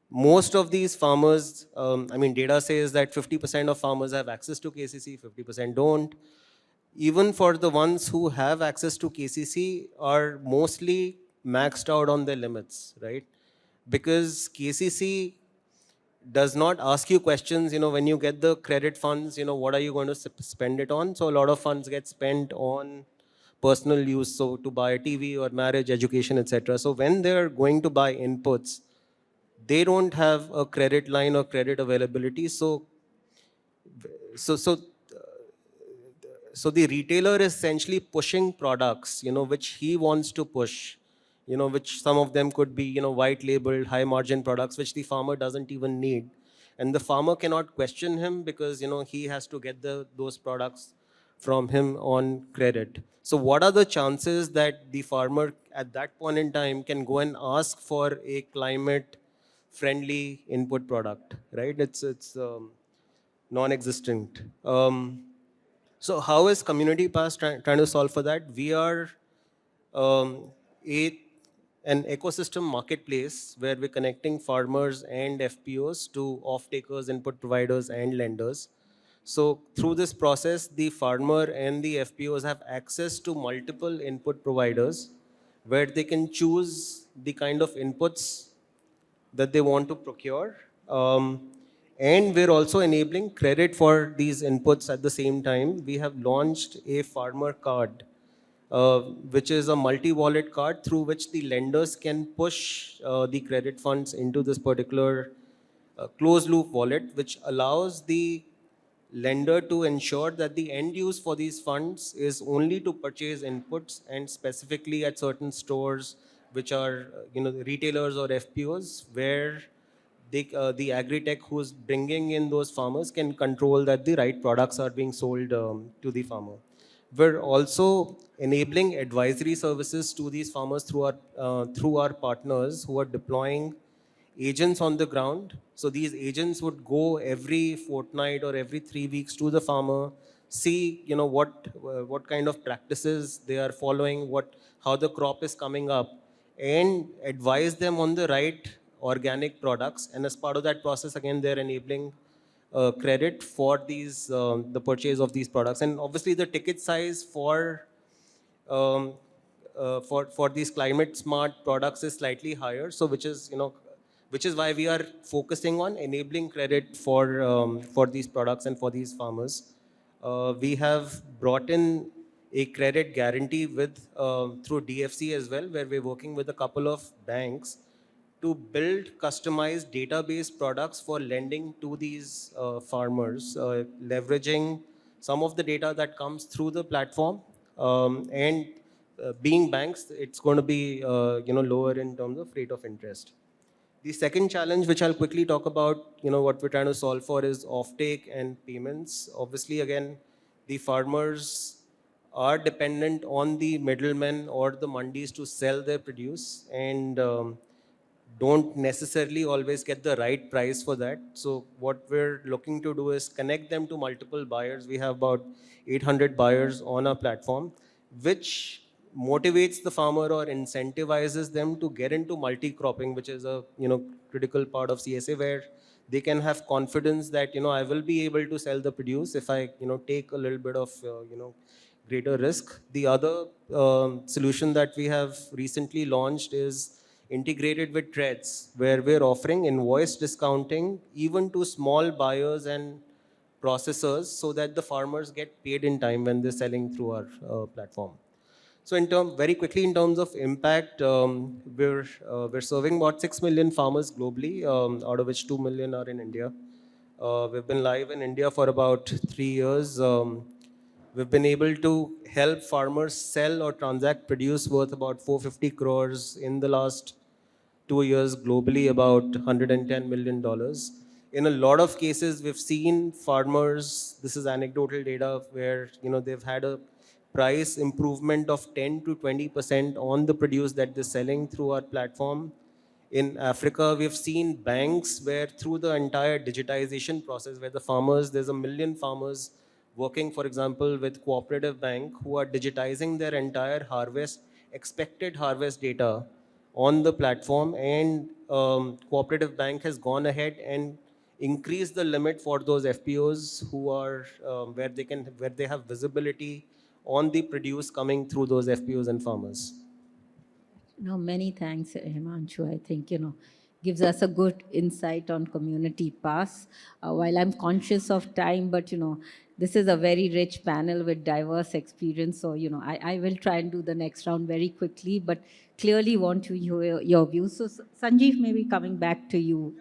Speaker 8: Most of these farmers, data says that 50% of farmers have access to KCC, 50% don't. Even for the ones who have access to KCC are mostly maxed out on their limits, right? Because KCC does not ask you questions, when you get the credit funds, what are you going to spend it on? So a lot of funds get spent on personal use, so to buy a TV or marriage, education, etc. So when they're going to buy inputs, they don't have a credit line or credit availability. So the retailer is essentially pushing products, which he wants to push, which some of them could be, white labeled, high margin products, which the farmer doesn't even need. And the farmer cannot question him because, he has to get those products from him on credit. So what are the chances that the farmer at that point in time can go and ask for a climate friendly input product, right? It's non-existent. So how is Community Pass trying to solve for that? We are an ecosystem marketplace where we're connecting farmers and FPOs to off-takers, input providers, and lenders. So through this process, the farmer and the FPOs have access to multiple input providers where they can choose the kind of inputs that they want to procure. And we're also enabling credit for these inputs at the same time. We have launched a farmer card, which is a multi-wallet card through which the lenders can push the credit funds into this particular closed loop wallet, which allows the lender to ensure that the end use for these funds is only to purchase inputs, and specifically at certain stores, which are retailers or FPOs, where the agri-tech who's bringing in those farmers can control that the right products are being sold to the farmer. We're also enabling advisory services to these farmers through our partners who are deploying agents on the ground. So these agents would go every fortnight or every 3 weeks to the farmer, see what kind of practices they are following, how the crop is coming up, and advise them on the right organic products. And as part of that process, again, they're enabling credit for these the purchase of these products. And obviously, the ticket size um, for these climate smart products is slightly higher. So which is why we are focusing on enabling credit for these products and for these farmers. We have brought in a credit guarantee with through DFC as well, where we're working with a couple of banks to build customized database products for lending to these farmers, leveraging some of the data that comes through the platform. And being banks, it's going to be lower in terms of rate of interest. The second challenge, which I'll quickly talk about, what we're trying to solve for is offtake and payments. Obviously, again, the farmers are dependent on the middlemen or the mandis to sell their produce, and don't necessarily always get the right price for that. So what we're looking to do is connect them to multiple buyers. We have about 800 buyers on our platform, which motivates the farmer or incentivizes them to get into multi-cropping, which is a critical part of CSA, where they can have confidence that I will be able to sell the produce if I take a little bit of greater risk. The other solution that we have recently launched is integrated with Treads, where we're offering invoice discounting even to small buyers and processors, so that the farmers get paid in time when they're selling through our platform. So very quickly, in terms of impact, we're serving about 6 million farmers globally, out of which 2 million are in India. We've been live in India for about 3 years. We've been able to help farmers sell or transact produce worth about 450 crores in the last 2 years globally, about $110 million. In a lot of cases, we've seen farmers, this is anecdotal data, where they've had a price improvement of 10 to 20% on the produce that they're selling through our platform. In Africa, we've seen banks where through the entire digitization process, where there's 1 million farmers working, for example, with Cooperative Bank, who are digitizing their entire expected harvest data on the platform. And Cooperative Bank has gone ahead and increased the limit for those FPOs who are where they have visibility on the produce coming through those FPOs and farmers.
Speaker 2: No, many thanks, Himanshu. I think, gives us a good insight on Community Pass. While I'm conscious of time, but, this is a very rich panel with diverse experience. So, I will try and do the next round very quickly, but clearly want to hear your views. So, Sanjeev, maybe coming back to you,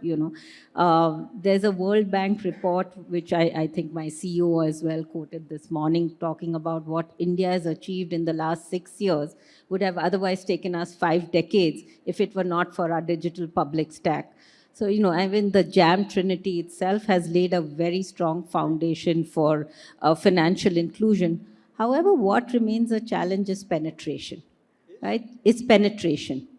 Speaker 2: there's a World Bank report, which I think my CEO as well quoted this morning, talking about what India has achieved in the last 6 years would have otherwise taken us 5 decades if it were not for our digital public stack. So, even the JAM Trinity itself has laid a very strong foundation for financial inclusion. However, what remains a challenge is penetration, right? It's penetration,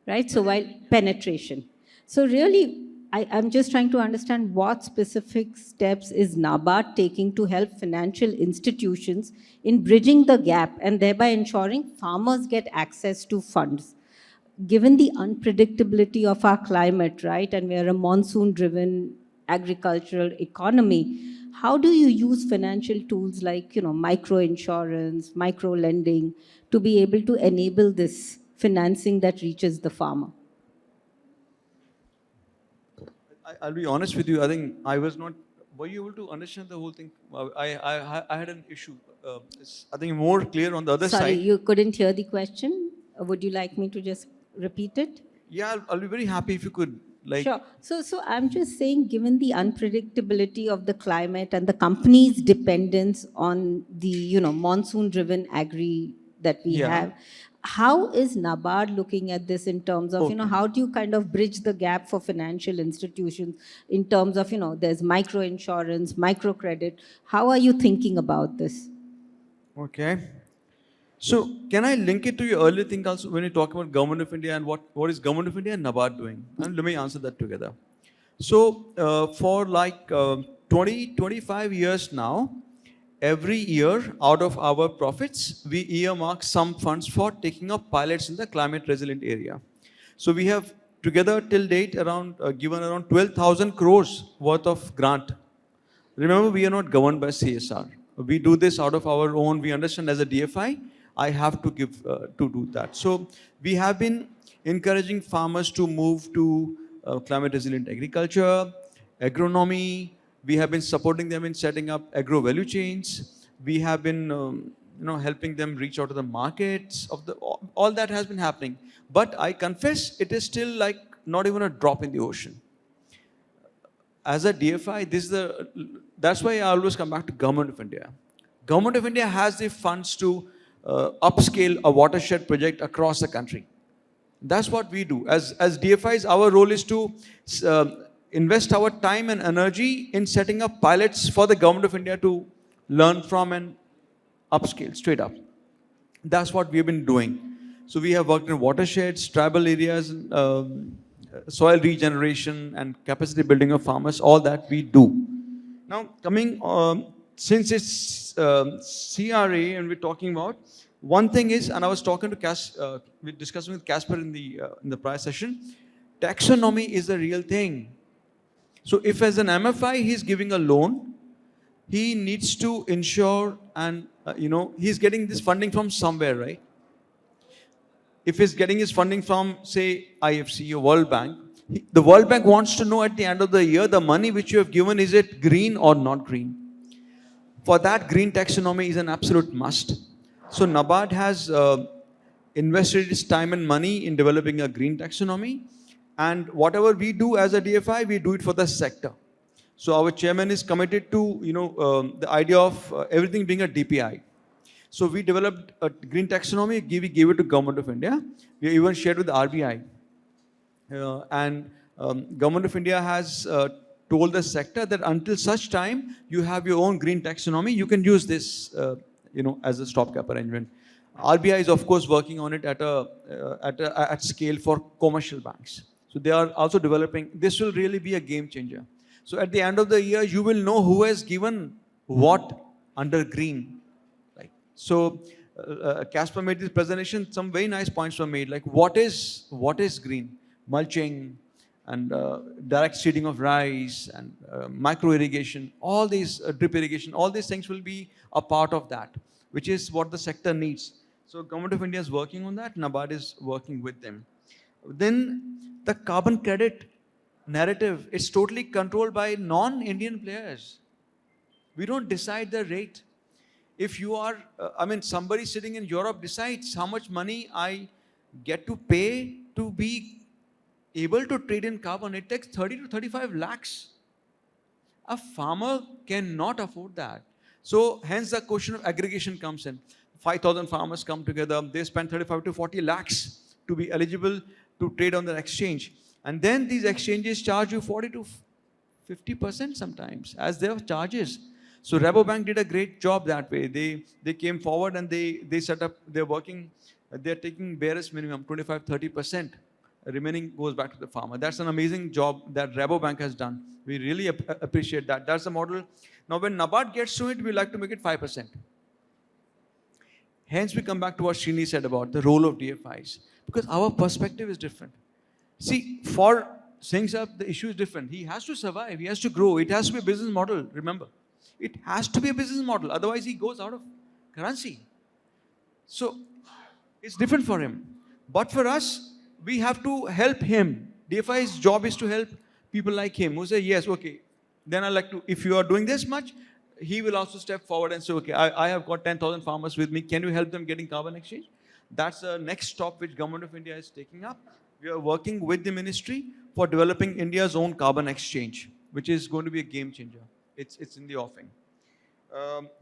Speaker 2: right? So while penetration. So really, I'm just trying to understand what specific steps is NABARD taking to help financial institutions in bridging the gap and thereby ensuring farmers get access to funds. Given the unpredictability of our climate, right, and we're a monsoon-driven agricultural economy, how do you use financial tools like, micro-insurance, micro-lending to be able to enable this financing that reaches the farmer?
Speaker 6: I'll be honest with you. I think I was not. Were you able to understand the whole thing? I had an issue. I think more clear on the other side.
Speaker 2: Sorry, you couldn't hear the question. Would you like me to just repeat it?
Speaker 6: Yeah, I'll be very happy if you could.
Speaker 2: Sure. So I'm just saying, given the unpredictability of the climate and the company's dependence on the monsoon-driven agri that we have, how is NABARD looking at this in terms of how do you kind of bridge the gap for financial institutions in terms of there's micro insurance, microcredit? How are you thinking about this?
Speaker 6: Okay. So can I link it to your earlier thing also when you talk about Government of India and what is Government of India and NABARD doing? And let me answer that together. So for 25 years now, every year out of our profits, we earmark some funds for taking up pilots in the climate resilient area. So we have together till date given around 12,000 crores worth of grant Remember, we are not governed by CSR. We do this out of our own. We understand as a DFI, I have to give to do that. So we have been encouraging farmers to move to climate resilient agriculture, agronomy. We have been supporting them in setting up agro value chains. We have been helping them reach out to the markets of the all that has been happening. But I confess, it is still like not even a drop in the ocean. As a DFI, that's why I always come back to Government of India. Government of India has the funds to upscale a watershed project across the country. That's what we do. As DFIs, our role is to invest our time and energy in setting up pilots for the Government of India to learn from and upscale straight up. That's what we've been doing. So we have worked in watersheds, tribal areas, soil regeneration and capacity building of farmers, all that we do. Now coming, since it's CRA and we're talking about, one thing is, and I was talking to we're discussing with Casper in the prior session, taxonomy is a real thing. So if as an MFI he's giving a loan, he needs to ensure and he's getting this funding from somewhere, right? If he's getting his funding from, say, IFC or World Bank, the World Bank wants to know at the end of the year, the money which you have given, is it green or not green? For that, green taxonomy is an absolute must. So NABARD has invested its time and money in developing a green taxonomy. And whatever we do as a DFI, we do it for the sector. So our chairman is committed to the idea of everything being a DPI. So we developed a green taxonomy, we gave it to Government of India. We even shared with the RBI. Government of India has told the sector that until such time you have your own green taxonomy, you can use this as a stopgap arrangement. RBI is of course working on it at scale for commercial banks. So they are also developing. This will really be a game changer. So at the end of the year, you will know who has given what under green. So Casper made this presentation, some very nice points were made, like what is green? Mulching and direct seeding of rice and micro irrigation, all these drip irrigation, all these things will be a part of that, which is what the sector needs. So Government of India is working on that, NABARD is working with them. Then the carbon credit narrative is totally controlled by non-Indian players. We don't decide the rate. If you are, somebody sitting in Europe decides how much money I get to pay to be able to trade in carbon. It takes 30 to 35 lakhs. A farmer cannot afford that. So hence the question of aggregation comes in. 5,000 farmers come together, they spend 35 to 40 lakhs to be eligible to trade on the exchange. And then these exchanges charge you 40 to 50% sometimes as their charges. So Rabobank did a great job that way. They came forward and they set up, they're taking barest minimum, 25-30%. Remaining goes back to the farmer. That's an amazing job that Rabobank has done. We really appreciate that. That's the model. Now when NABARD gets to it, we like to make it 5%. Hence we come back to what Srini said about the role of DFIs. Because our perspective is different. See, for Singh Saab, the issue is different. He has to survive, he has to grow. It has to be a business model, remember. It has to be a business model, otherwise he goes out of currency. So it's different for him. But for us, we have to help him. DFI's job is to help people like him who say, yes, okay, then I like to, if you are doing this much, he will also step forward and say, okay, I have got 10,000 farmers with me. Can you help them getting carbon exchange? That's the next stop which Government of India is taking up. We are working with the ministry for developing India's own carbon exchange, which is going to be a game changer. It's in the offing.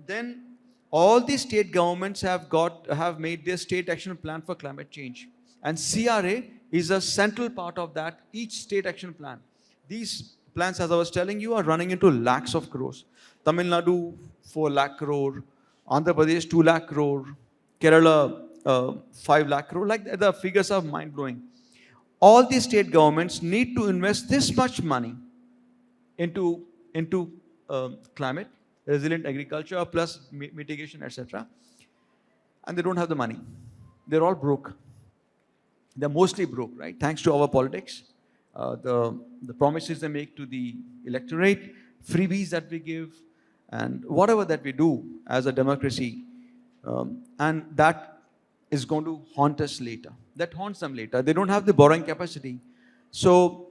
Speaker 6: Then all the state governments have made their state action plan for climate change. And CRA is a central part of that, each state action plan. These plans, as I was telling you, are running into lakhs of crores. Tamil Nadu, 4 lakh crore. Andhra Pradesh, 2 lakh crore. Kerala, 5 lakh crore. Like the figures are mind-blowing. All the state governments need to invest this much money into climate, resilient agriculture, plus mitigation, etc. And they don't have the money. They're all broke. They're mostly broke, right? Thanks to our politics, the promises they make to the electorate, freebies that we give, and whatever that we do as a democracy, and that is going to haunt us later. That haunts them later. They don't have the borrowing capacity. So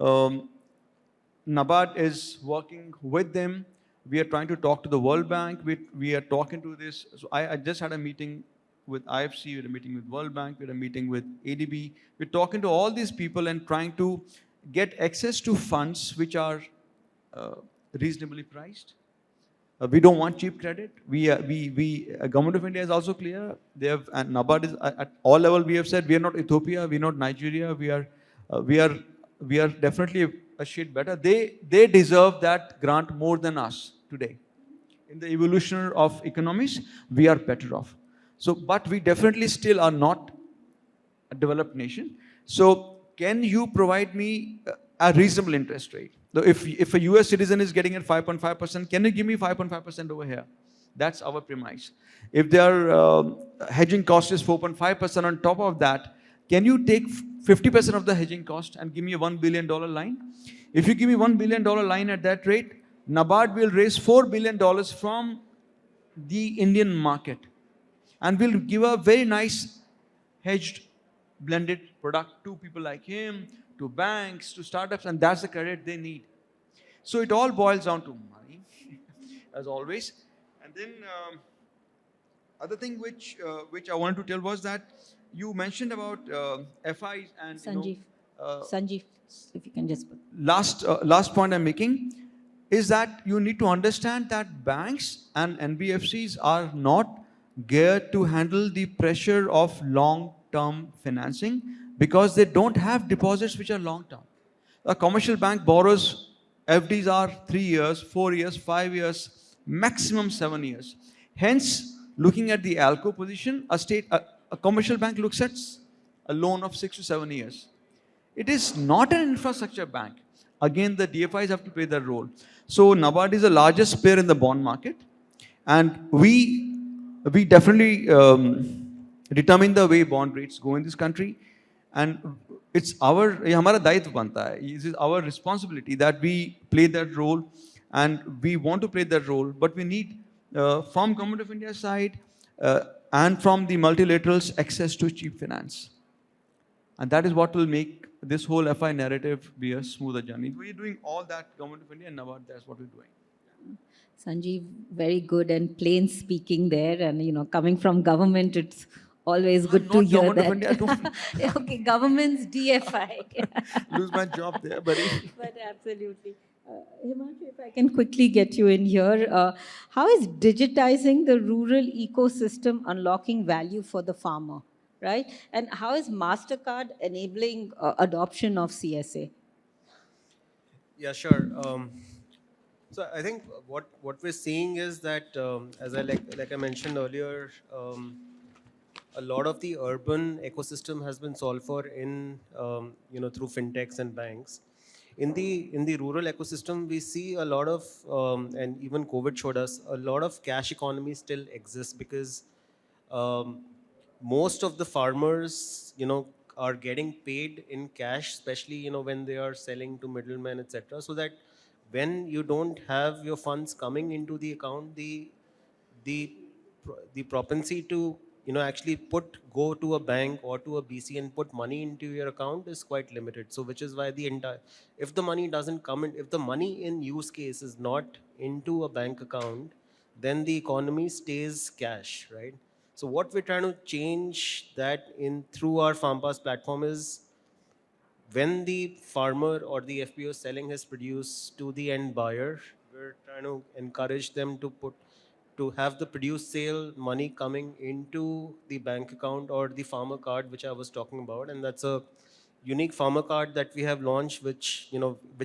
Speaker 6: NABARD is working with them. We are trying to talk to the World Bank. We are talking to this. So I just had a meeting with IFC, we had a meeting with World Bank, we had a meeting with ADB. We're talking to all these people and trying to get access to funds which are reasonably priced. We don't want cheap credit. Government of India is also clear. They have, and NABARD is at all level. We have said we are not Ethiopia, we are not Nigeria. We are definitely a shade better. They deserve that grant more than us today. In the evolution of economies, we are better off. So, but we definitely still are not a developed nation. So, can you provide me a reasonable interest rate? So if a US citizen is getting at 5.5%, can you give me 5.5% over here? That's our premise. If their hedging cost is 4.5% on top of that, can you take 50% of the hedging cost and give me a $1 billion line? If you give me $1 billion line at that rate, NABARD will raise $4 billion from the Indian market and will give a very nice hedged blended product to people like him, to banks, to startups, and that's the credit they need. So it all boils down to money, as always. And then other thing which I wanted to tell was that you mentioned about FIs and
Speaker 2: Sanjeev, Sanjeev, if you can just put.
Speaker 6: Last point I'm making is that you need to understand that banks and NBFCs are not geared to handle the pressure of long-term financing because they don't have deposits which are long-term. A commercial bank borrows, FDs are 3 years, 4 years, 5 years, maximum 7 years. Hence, looking at the ALCO position, a commercial bank looks at a loan of 6 to 7 years. It is not an infrastructure bank. Again, the DFIs have to play their role. So NABARD is the largest player in the bond market, and we definitely determine the way bond rates go in this country, and it's our it is our responsibility that we play that role, and we want to play that role, but we need from Government of India side and from the multilaterals access to cheap finance, and that is what will make this whole FI narrative be a smoother journey. We're doing all that, Government of India and NABARD, that's what we're doing.
Speaker 2: Sanjeev, very good and plain speaking there, and coming from government, it's always good to hear
Speaker 6: Government
Speaker 2: that.
Speaker 6: of India,
Speaker 2: Okay, government's DFI.
Speaker 6: lose my job there, buddy.
Speaker 2: But absolutely. Himanshu, if I can quickly get you in here, how is digitizing the rural ecosystem unlocking value for the farmer, right? And how is MasterCard enabling adoption of CSA?
Speaker 8: Yeah, sure. So I think what we're seeing is that, as I mentioned earlier, a lot of the urban ecosystem has been solved for in through fintechs and banks. In the rural ecosystem, we see a lot of, and even COVID showed us, a lot of cash economy still exists because most of the farmers, are getting paid in cash, especially when they are selling to middlemen, etc. So that when you don't have your funds coming into the account, the propensity to actually go to a bank or to a BC and put money into your account is quite limited. So which is why if the money doesn't come in, if the money in use case is not into a bank account, then the economy stays cash, right? So what we're trying to change that through our FarmPass platform is when the farmer or the FPO selling his produce to the end buyer, we're trying to encourage them to have the produce sale money coming into the bank account or the farmer card, which I was talking about. And that's a unique farmer card that we have launched, which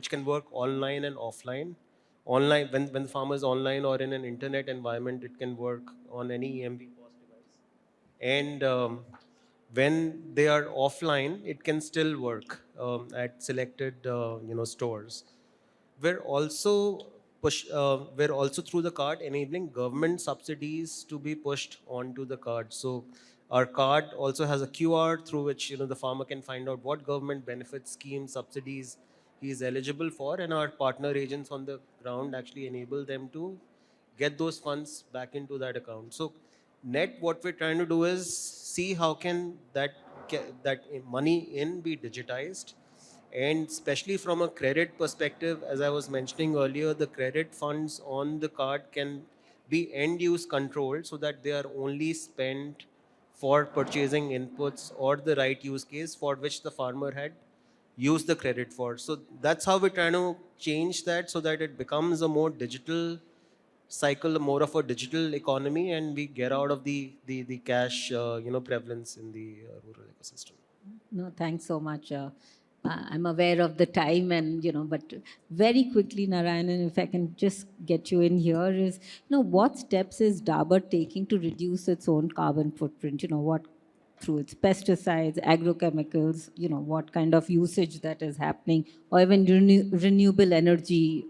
Speaker 8: can work online and offline. Online, when the farmer is online or in an internet environment, it can work on any EMV POS device. And when they are offline, it can still work at selected stores. We're also through the card enabling government subsidies to be pushed onto the card. So our card also has a QR through which the farmer can find out what government benefits, schemes, subsidies he is eligible for, and our partner agents on the ground actually enable them to get those funds back into that account. So net, what we're trying to do is see how can that money in be digitized, and especially from a credit perspective, as I was mentioning earlier, the credit funds on the card can be end use controlled so that they are only spent for purchasing inputs or the right use case for which the farmer had used the credit for. So that's how we're trying to change that so that it becomes a more digital cycle, more of a digital economy, and we get out of the cash prevalence in the rural ecosystem.
Speaker 2: No, thanks so much. I'm aware of the time and, but very quickly, Narayanan, if I can just get you in here is, what steps is Dabur taking to reduce its own carbon footprint? What through its pesticides, agrochemicals, what kind of usage that is happening, or even renewable energy,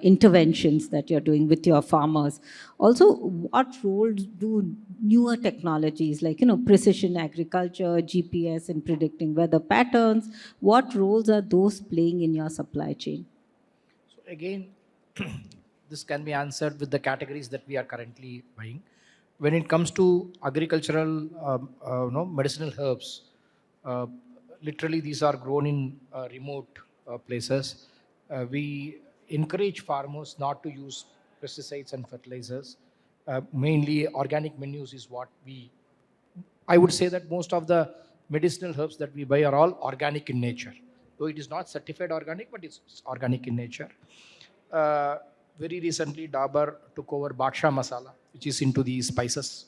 Speaker 2: interventions that you're doing with your farmers. Also, what role do newer technologies like, precision agriculture, GPS in predicting weather patterns, what roles are those playing in your supply chain?
Speaker 7: So again, this can be answered with the categories that we are currently buying. When it comes to agricultural, medicinal herbs, literally these are grown in remote places. We encourage farmers not to use pesticides and fertilizers. Mainly organic menus is what I would say that most of the medicinal herbs that we buy are all organic in nature. Though it is not certified organic, but it's organic in nature. Very recently, Dabur took over Baksha Masala, which is into the spices,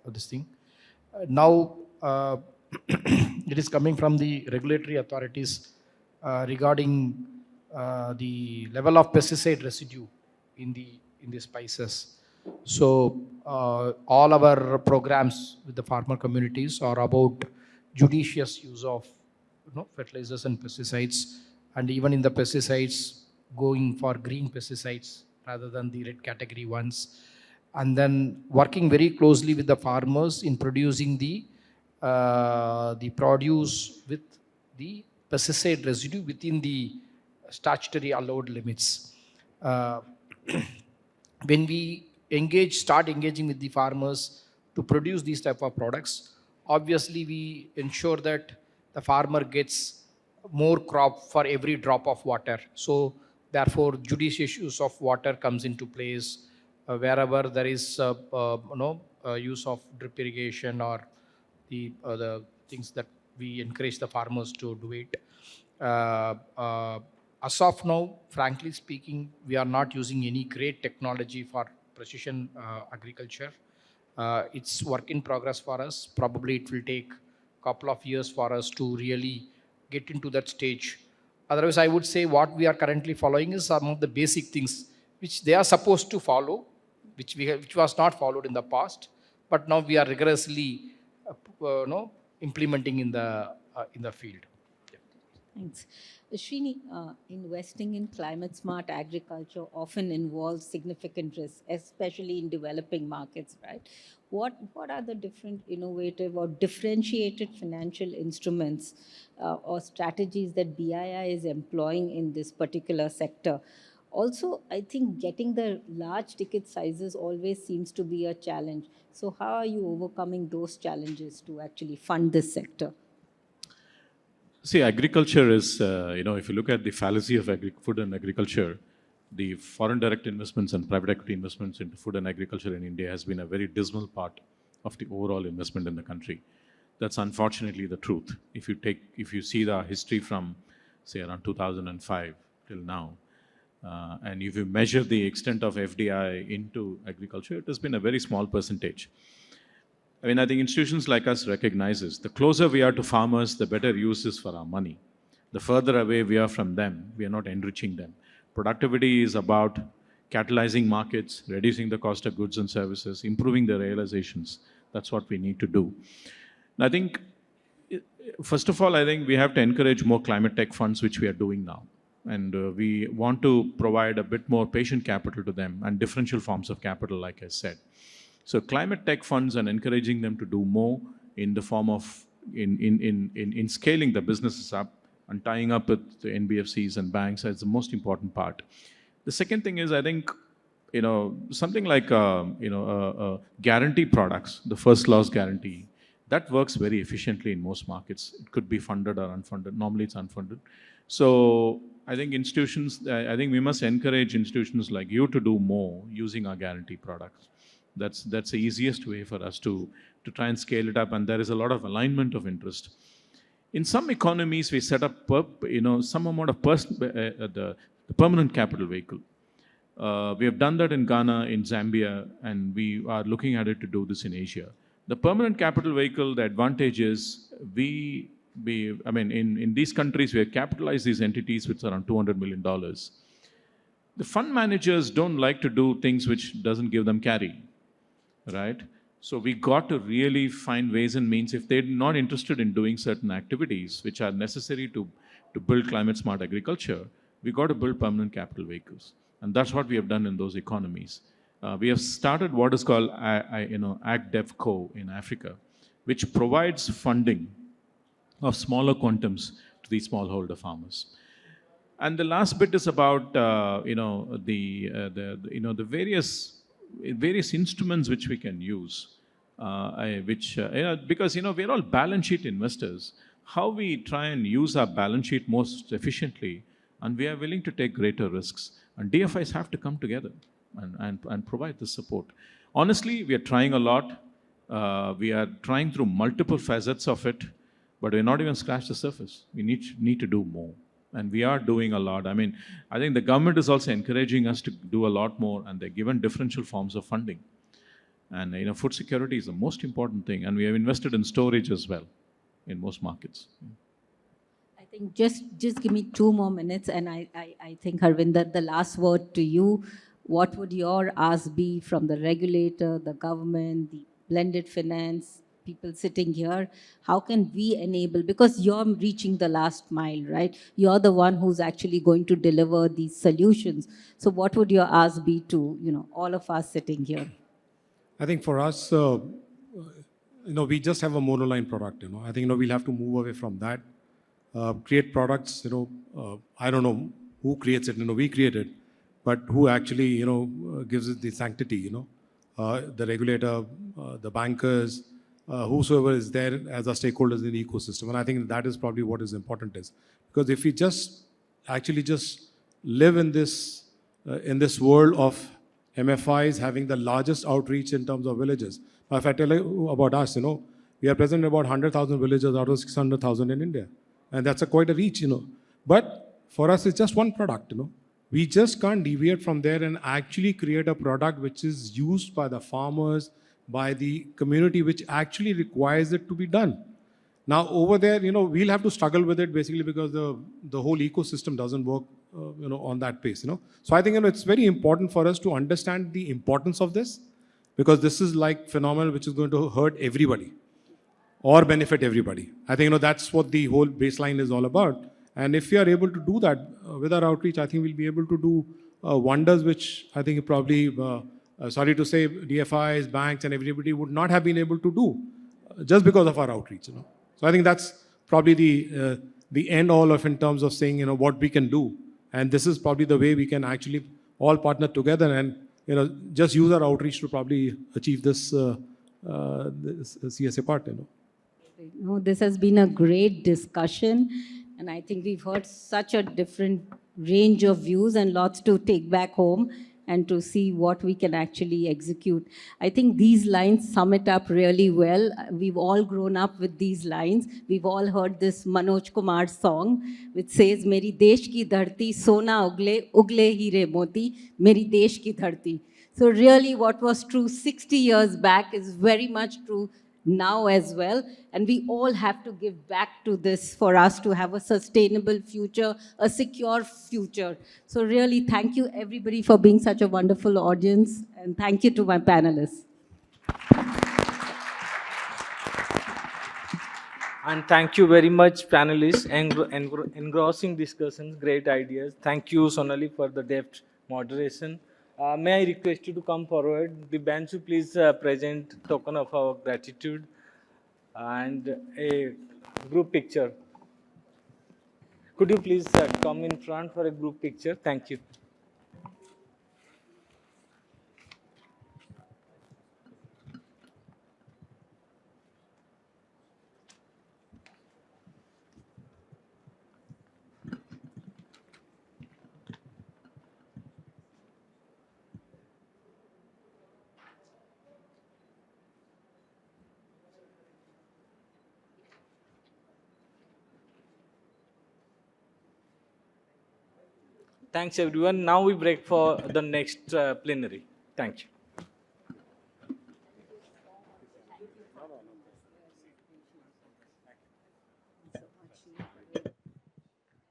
Speaker 7: this thing. Now, it is coming from the regulatory authorities regarding the level of pesticide residue in the spices. So, all our programs with the farmer communities are about judicious use of fertilizers and pesticides, and even in the pesticides, going for green pesticides rather than the red category ones, and then working very closely with the farmers in producing the produce with the pesticide residue within the statutory allowed limits. When we start engaging with the farmers to produce these type of products, obviously we ensure that the farmer gets more crop for every drop of water. So therefore, judicious use of water comes into place wherever there is use of drip irrigation or the things that we encourage the farmers to do it. As of now, frankly speaking, we are not using any great technology for precision agriculture. It's work in progress for us. Probably it will take a couple of years for us to really get into that stage. Otherwise, I would say what we are currently following is some of the basic things which they are supposed to follow, which was not followed in the past, but now we are rigorously implementing in the field. Yeah.
Speaker 2: Thanks. Srini, investing in climate smart agriculture often involves significant risks, especially in developing markets, right? What are the different innovative or differentiated financial instruments or strategies that BII is employing in this particular sector? Also, I think getting the large ticket sizes always seems to be a challenge. So how are you overcoming those challenges to actually fund this sector?
Speaker 5: See, agriculture is, if you look at the fallacy of food and agriculture, the foreign direct investments and private equity investments into food and agriculture in India has been a very dismal part of the overall investment in the country. That's unfortunately the truth. If you see the history from, say, around 2005 till now, and if you measure the extent of FDI into agriculture, it has been a very small percentage. I think institutions like us recognize this. The closer we are to farmers, the better use is for our money. The further away we are from them, we are not enriching them. Productivity is about catalyzing markets, reducing the cost of goods and services, improving the realizations. That's what we need to do. And I think, first of all, we have to encourage more climate tech funds, which we are doing now. And we want to provide a bit more patient capital to them and differential forms of capital, like I said. So climate tech funds and encouraging them to do more in the form of in scaling the businesses up and tying up with the NBFCs and banks is the most important part. The second thing is, I think, something like, guarantee products, the first loss guarantee, that works very efficiently in most markets. It could be funded or unfunded. Normally it's unfunded. So I think I think we must encourage institutions like you to do more using our guarantee products. That's the easiest way for us to try and scale it up, and there is a lot of alignment of interest. In some economies, we set up some amount of the permanent capital vehicle. We have done that in Ghana, in Zambia, and we are looking at it to do this in Asia. The permanent capital vehicle, the advantage is in these countries, we have capitalized these entities with around $200 million. The fund managers don't like to do things which doesn't give them carry, right? So we got to really find ways and means. If they're not interested in doing certain activities which are necessary to build climate smart agriculture, we got to build permanent capital vehicles. And that's what we have done in those economies. We have started what is called AgDevCo in Africa, which provides funding of smaller quantums to these smallholder farmers. And the last bit is about the various instruments which we can use, because we're all balance sheet investors. How we try and use our balance sheet most efficiently, and we are willing to take greater risks. And DFIs have to come together and provide the support. Honestly, we are trying a lot. We are trying through multiple facets of it, but we're not even scratched the surface. We need to do more. And we are doing a lot. I think the government is also encouraging us to do a lot more, and they're given differential forms of funding. And food security is the most important thing, and we have invested in storage as well in most markets.
Speaker 2: I think just give me 2 more minutes, and I think, Harvinder, the last word to you. What would your ask be from the regulator, the government, the blended finance, people sitting here? How can we enable, because you're reaching the last mile, right? You're the one who's actually going to deliver these solutions. So what would your ask be to all of us sitting here?
Speaker 4: I think for us, we just have a monoline product. I think we'll have to move away from that. Create products. I don't know who creates it. We create it, but who actually gives it the sanctity? The regulator, the bankers, whosoever is there as our stakeholders in the ecosystem. And I think that is probably what is important is, because if we just live in this world of MFIs having the largest outreach in terms of villages. Now, if I tell you about us, we are present in about 100,000 villages out of 600,000 in India. And that's quite a reach, But for us, it's just one product, We just can't deviate from there and actually create a product which is used by the farmers, by the community, which actually requires it to be done. Now, over there, we'll have to struggle with it basically because the whole ecosystem doesn't work, on that pace, So I think, it's very important for us to understand the importance of this, because this is like phenomenon which is going to hurt everybody or benefit everybody. I think, that's what the whole baseline is all about. And if we are able to do that with our outreach, I think we'll be able to do wonders, which I think probably, sorry to say, DFIs, banks, and everybody would not have been able to do just because of our outreach. So I think that's probably the end all of in terms of saying what we can do, and this is probably the way we can actually all partner together and just use our outreach to probably achieve this CSA part.
Speaker 2: This has been a great discussion. And I think we've heard such a different range of views and lots to take back home and to see what we can actually execute. I think these lines sum it up really well. We've all grown up with these lines. We've all heard this Manoj Kumar song, which says, Meri desh ki dharti, sona ugle, ugle heere moti, meri desh ki dharti. So really what was true 60 years back is very much true now as well, and we all have to give back to this for us to have a sustainable future, a secure future. So really thank you everybody for being such a wonderful audience, and thank you to my panelists.
Speaker 1: And thank you very much, panelists, engrossing discussions, great ideas. Thank you, Sonali, for the deft moderation. May I request you to come forward? The Banshu, please present token of our gratitude and a group picture. Could you please come in front for a group picture? Thank you. Thanks, everyone. Now we break for the next plenary. Thank you.